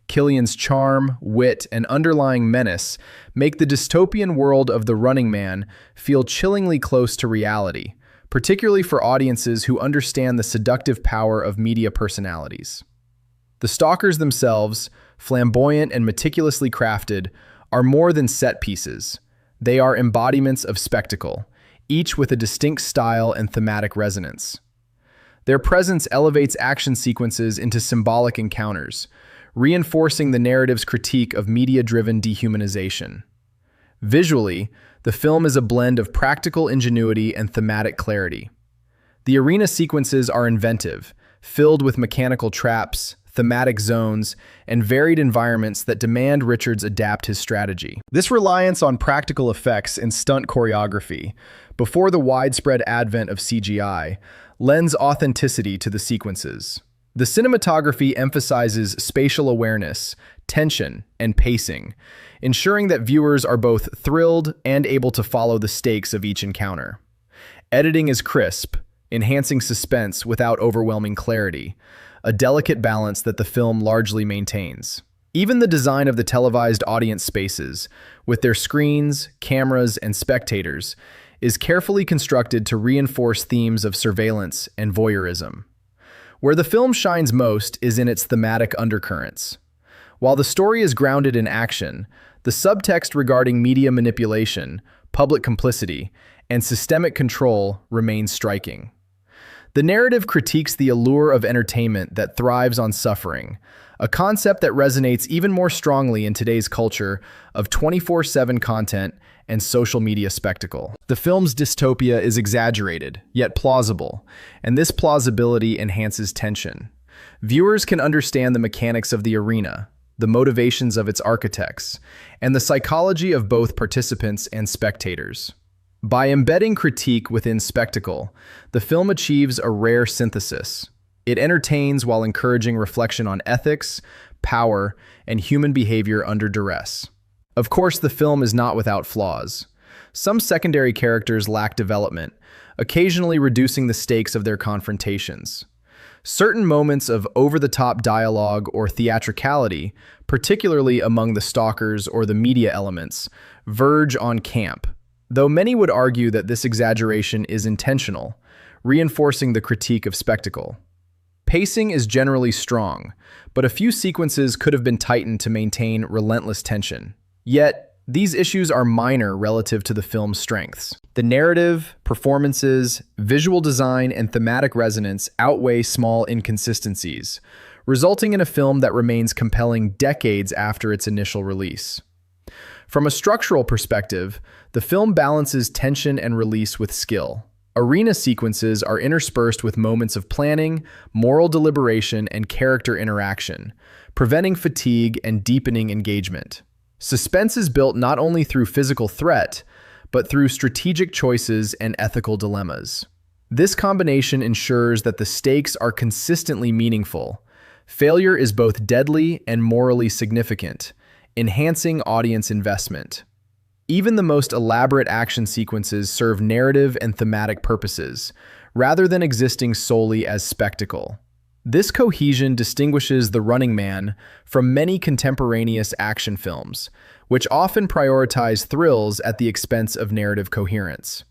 Killian's charm, wit, and underlying menace make the dystopian world of The Running Man feel chillingly close to reality, particularly for audiences who understand the seductive power of media personalities. The stalkers themselves, flamboyant and meticulously crafted, are more than set pieces. They are embodiments of spectacle, each with a distinct style and thematic resonance. Their presence elevates action sequences into symbolic encounters, reinforcing the narrative's critique of media-driven dehumanization. Visually, the film is a blend of practical ingenuity and thematic clarity. The arena sequences are inventive, filled with mechanical traps, thematic zones, and varied environments that demand Richards adapt his strategy. This reliance on practical effects and stunt choreography, before the widespread advent of CGI, lends authenticity to the sequences. The cinematography emphasizes spatial awareness, tension, and pacing, ensuring that viewers are both thrilled and able to follow the stakes of each encounter. Editing is crisp, enhancing suspense without overwhelming clarity, a delicate balance that the film largely maintains. Even the design of the televised audience spaces, with their screens, cameras, and spectators, is carefully constructed to reinforce themes of surveillance and voyeurism. Where the film shines most is in its thematic undercurrents. While the story is grounded in action, the subtext regarding media manipulation, public complicity, and systemic control remains striking. The narrative critiques the allure of entertainment that thrives on suffering, a concept that resonates even more strongly in today's culture of 24/7 content and social media spectacle. The film's dystopia is exaggerated, yet plausible, and this plausibility enhances tension. Viewers can understand the mechanics of the arena, the motivations of its architects, and the psychology of both participants and spectators. By embedding critique within spectacle, the film achieves a rare synthesis. It entertains while encouraging reflection on ethics, power, and human behavior under duress. Of course, the film is not without flaws. Some secondary characters lack development, occasionally reducing the stakes of their confrontations. Certain moments of over-the-top dialogue or theatricality, particularly among the stalkers or the media elements, verge on camp, though many would argue that this exaggeration is intentional, reinforcing the critique of spectacle. Pacing is generally strong, but a few sequences could have been tightened to maintain relentless tension. Yet, these issues are minor relative to the film's strengths. The narrative, performances, visual design, and thematic resonance outweigh small inconsistencies, resulting in a film that remains compelling decades after its initial release. From a structural perspective, the film balances tension and release with skill. Arena sequences are interspersed with moments of planning, moral deliberation, and character interaction, preventing fatigue and deepening engagement. Suspense is built not only through physical threat, but through strategic choices and ethical dilemmas. This combination ensures that the stakes are consistently meaningful. Failure is both deadly and morally significant, enhancing audience investment. Even the most elaborate action sequences serve narrative and thematic purposes, rather than existing solely as spectacle. This cohesion distinguishes The Running Man from many contemporaneous action films, which often prioritize thrills at the expense of narrative coherence.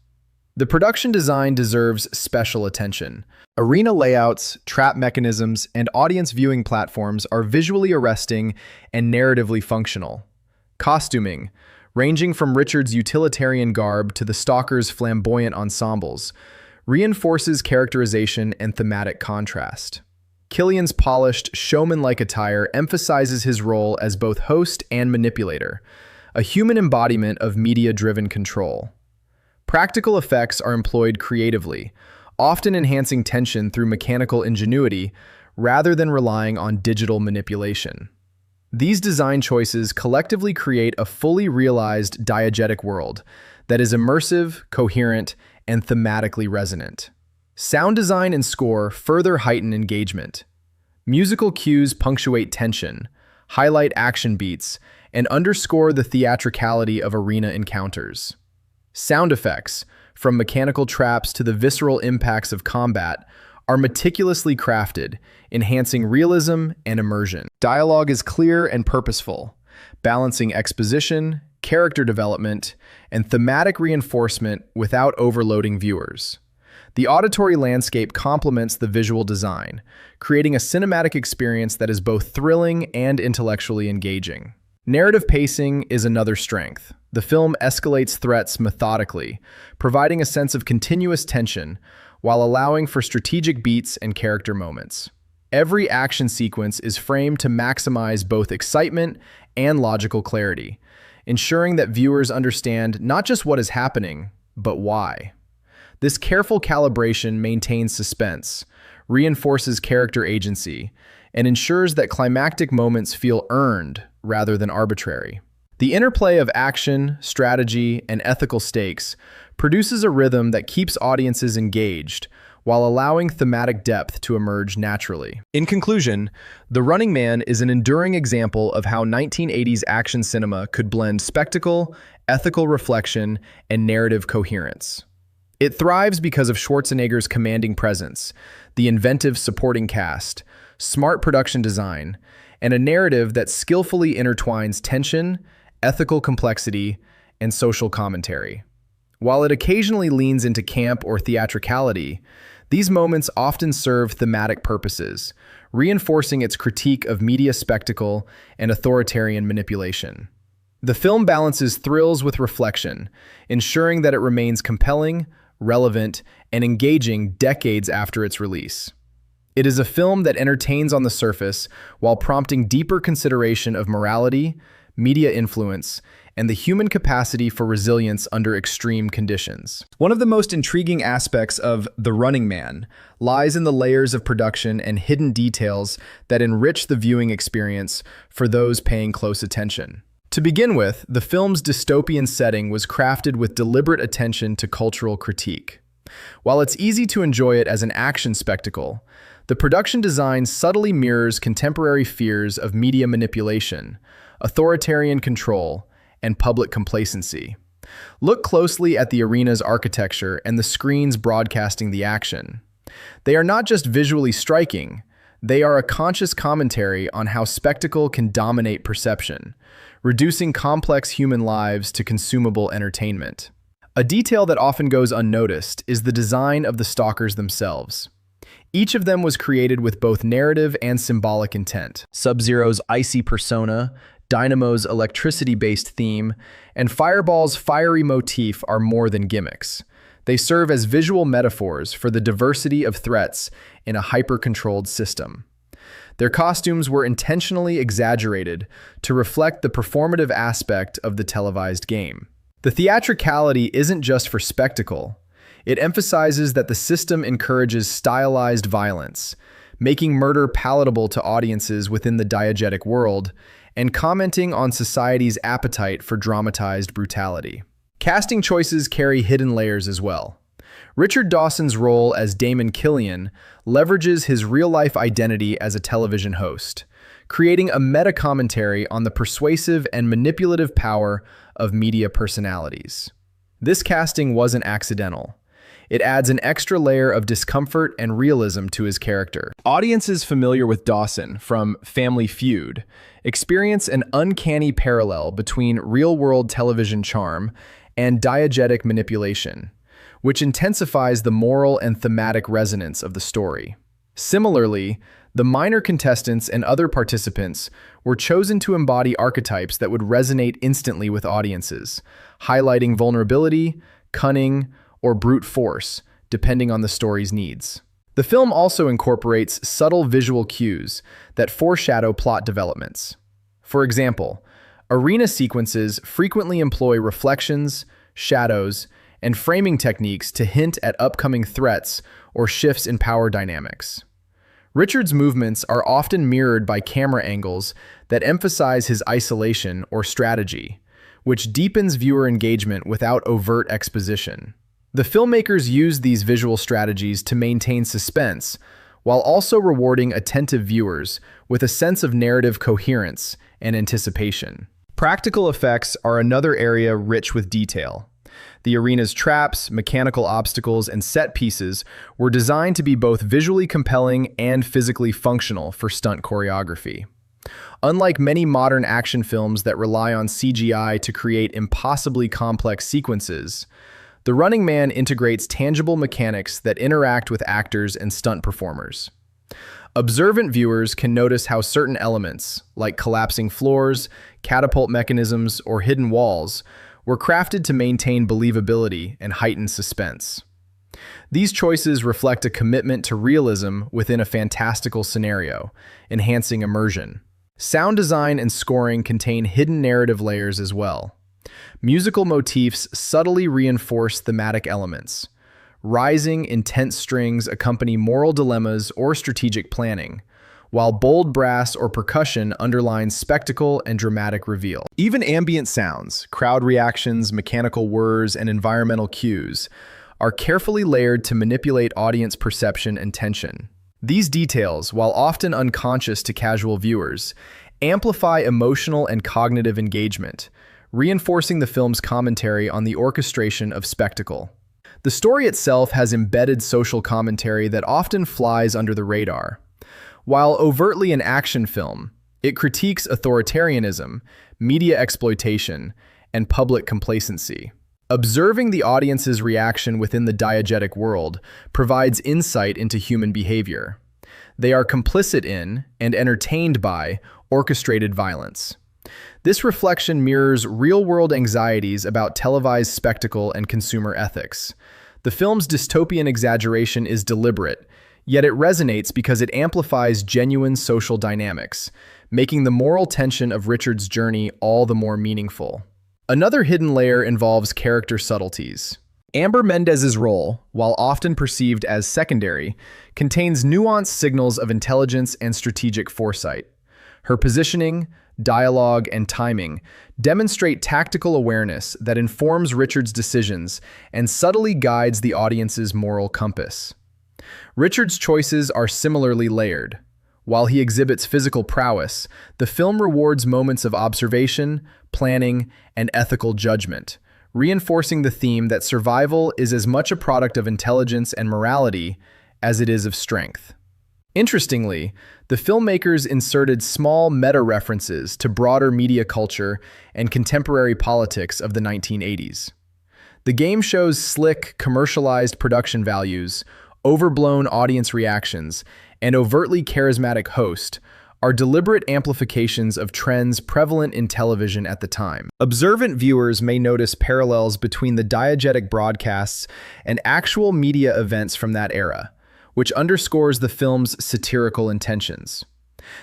The production design deserves special attention. Arena layouts, trap mechanisms, and audience viewing platforms are visually arresting and narratively functional. Costuming, ranging from Richard's utilitarian garb to the stalker's flamboyant ensembles, reinforces characterization and thematic contrast. Killian's polished, showman-like attire emphasizes his role as both host and manipulator, a human embodiment of media-driven control. Practical effects are employed creatively, often enhancing tension through mechanical ingenuity rather than relying on digital manipulation. These design choices collectively create a fully realized diegetic world that is immersive, coherent, and thematically resonant. Sound design and score further heighten engagement. Musical cues punctuate tension, highlight action beats, and underscore the theatricality of arena encounters. Sound effects, from mechanical traps to the visceral impacts of combat, are meticulously crafted, enhancing realism and immersion. Dialogue is clear and purposeful, balancing exposition, character development, and thematic reinforcement without overloading viewers. The auditory landscape complements the visual design, creating a cinematic experience that is both thrilling and intellectually engaging. Narrative pacing is another strength. The film escalates threats methodically, providing a sense of continuous tension while allowing for strategic beats and character moments. Every action sequence is framed to maximize both excitement and logical clarity, ensuring that viewers understand not just what is happening, but why. This careful calibration maintains suspense, reinforces character agency, and ensures that climactic moments feel earned rather than arbitrary. The interplay of action, strategy, and ethical stakes produces a rhythm that keeps audiences engaged while allowing thematic depth to emerge naturally. In conclusion, The Running Man is an enduring example of how 1980s action cinema could blend spectacle, ethical reflection, and narrative coherence. It thrives because of Schwarzenegger's commanding presence, the inventive supporting cast, smart production design, and a narrative that skillfully intertwines tension, ethical complexity, and social commentary. While it occasionally leans into camp or theatricality, these moments often serve thematic purposes, reinforcing its critique of media spectacle and authoritarian manipulation. The film balances thrills with reflection, ensuring that it remains compelling, relevant, and engaging decades after its release. It is a film that entertains on the surface while prompting deeper consideration of morality, media influence, and the human capacity for resilience under extreme conditions. One of the most intriguing aspects of The Running Man lies in the layers of production and hidden details that enrich the viewing experience for those paying close attention. To begin with, the film's dystopian setting was crafted with deliberate attention to cultural critique. While it's easy to enjoy it as an action spectacle, the production design subtly mirrors contemporary fears of media manipulation, authoritarian control, and public complacency. Look closely at the arena's architecture and the screens broadcasting the action. They are not just visually striking, they are a conscious commentary on how spectacle can dominate perception, reducing complex human lives to consumable entertainment. A detail that often goes unnoticed is the design of the stalkers themselves. Each of them was created with both narrative and symbolic intent. Sub-Zero's icy persona, Dynamo's electricity-based theme, and Fireball's fiery motif are more than gimmicks. They serve as visual metaphors for the diversity of threats in a hyper-controlled system. Their costumes were intentionally exaggerated to reflect the performative aspect of the televised game. The theatricality isn't just for spectacle. It emphasizes that the system encourages stylized violence, making murder palatable to audiences within the diegetic world, and commenting on society's appetite for dramatized brutality. Casting choices carry hidden layers as well. Richard Dawson's role as Damon Killian leverages his real-life identity as a television host, creating a meta-commentary on the persuasive and manipulative power of media personalities. This casting wasn't accidental. It adds an extra layer of discomfort and realism to his character. Audiences familiar with Dawson from Family Feud experience an uncanny parallel between real-world television charm and diegetic manipulation, which intensifies the moral and thematic resonance of the story. Similarly, the minor contestants and other participants were chosen to embody archetypes that would resonate instantly with audiences, highlighting vulnerability, cunning, or brute force, depending on the story's needs. The film also incorporates subtle visual cues that foreshadow plot developments. For example, arena sequences frequently employ reflections, shadows, and framing techniques to hint at upcoming threats or shifts in power dynamics. Richard's movements are often mirrored by camera angles that emphasize his isolation or strategy, which deepens viewer engagement without overt exposition. The filmmakers used these visual strategies to maintain suspense, while also rewarding attentive viewers with a sense of narrative coherence and anticipation. Practical effects are another area rich with detail. The arena's traps, mechanical obstacles, and set pieces were designed to be both visually compelling and physically functional for stunt choreography. Unlike many modern action films that rely on CGI to create impossibly complex sequences, The Running Man integrates tangible mechanics that interact with actors and stunt performers. Observant viewers can notice how certain elements, like collapsing floors, catapult mechanisms, or hidden walls, were crafted to maintain believability and heighten suspense. These choices reflect a commitment to realism within a fantastical scenario, enhancing immersion. Sound design and scoring contain hidden narrative layers as well. Musical motifs subtly reinforce thematic elements. Rising, intense strings accompany moral dilemmas or strategic planning, while bold brass or percussion underlines spectacle and dramatic reveal. Even ambient sounds, crowd reactions, mechanical whirs, and environmental cues are carefully layered to manipulate audience perception and tension. These details, while often unconscious to casual viewers, amplify emotional and cognitive engagement, reinforcing the film's commentary on the orchestration of spectacle. The story itself has embedded social commentary that often flies under the radar. While overtly an action film, it critiques authoritarianism, media exploitation, and public complacency. Observing the audience's reaction within the diegetic world provides insight into human behavior. They are complicit in and entertained by orchestrated violence. This reflection mirrors real-world anxieties about televised spectacle and consumer ethics. The film's dystopian exaggeration is deliberate, yet it resonates because it amplifies genuine social dynamics, making the moral tension of Richard's journey all the more meaningful. Another hidden layer involves character subtleties. Amber Mendes's role, while often perceived as secondary, contains nuanced signals of intelligence and strategic foresight. Her positioning, dialogue, and timing demonstrate tactical awareness that informs Richard's decisions and subtly guides the audience's moral compass. Richard's choices are similarly layered. While he exhibits physical prowess, the film rewards moments of observation, planning, and ethical judgment, reinforcing the theme that survival is as much a product of intelligence and morality as it is of strength. Interestingly, the filmmakers inserted small meta-references to broader media culture and contemporary politics of the 1980s. The game shows slick, commercialized production values, overblown audience reactions, and overtly charismatic host are deliberate amplifications of trends prevalent in television at the time. Observant viewers may notice parallels between the diegetic broadcasts and actual media events from that era, which underscores the film's satirical intentions.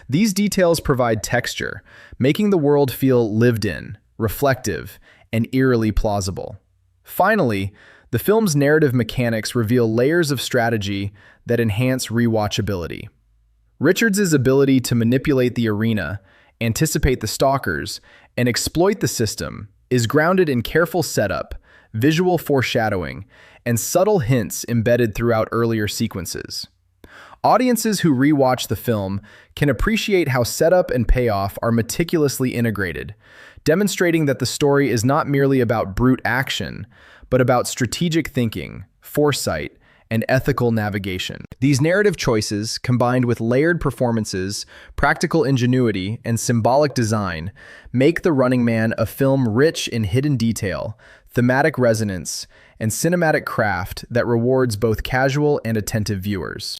These details provide texture, making the world feel lived in, reflective, and eerily plausible. Finally, the film's narrative mechanics reveal layers of strategy that enhance rewatchability. Richards' ability to manipulate the arena, anticipate the stalkers, and exploit the system is grounded in careful setup, visual foreshadowing, and subtle hints embedded throughout earlier sequences. Audiences who rewatch the film can appreciate how setup and payoff are meticulously integrated, demonstrating that the story is not merely about brute action, but about strategic thinking, foresight, and ethical navigation. These narrative choices, combined with layered performances, practical ingenuity, and symbolic design, make The Running Man a film rich in hidden detail, thematic resonance, and cinematic craft that rewards both casual and attentive viewers.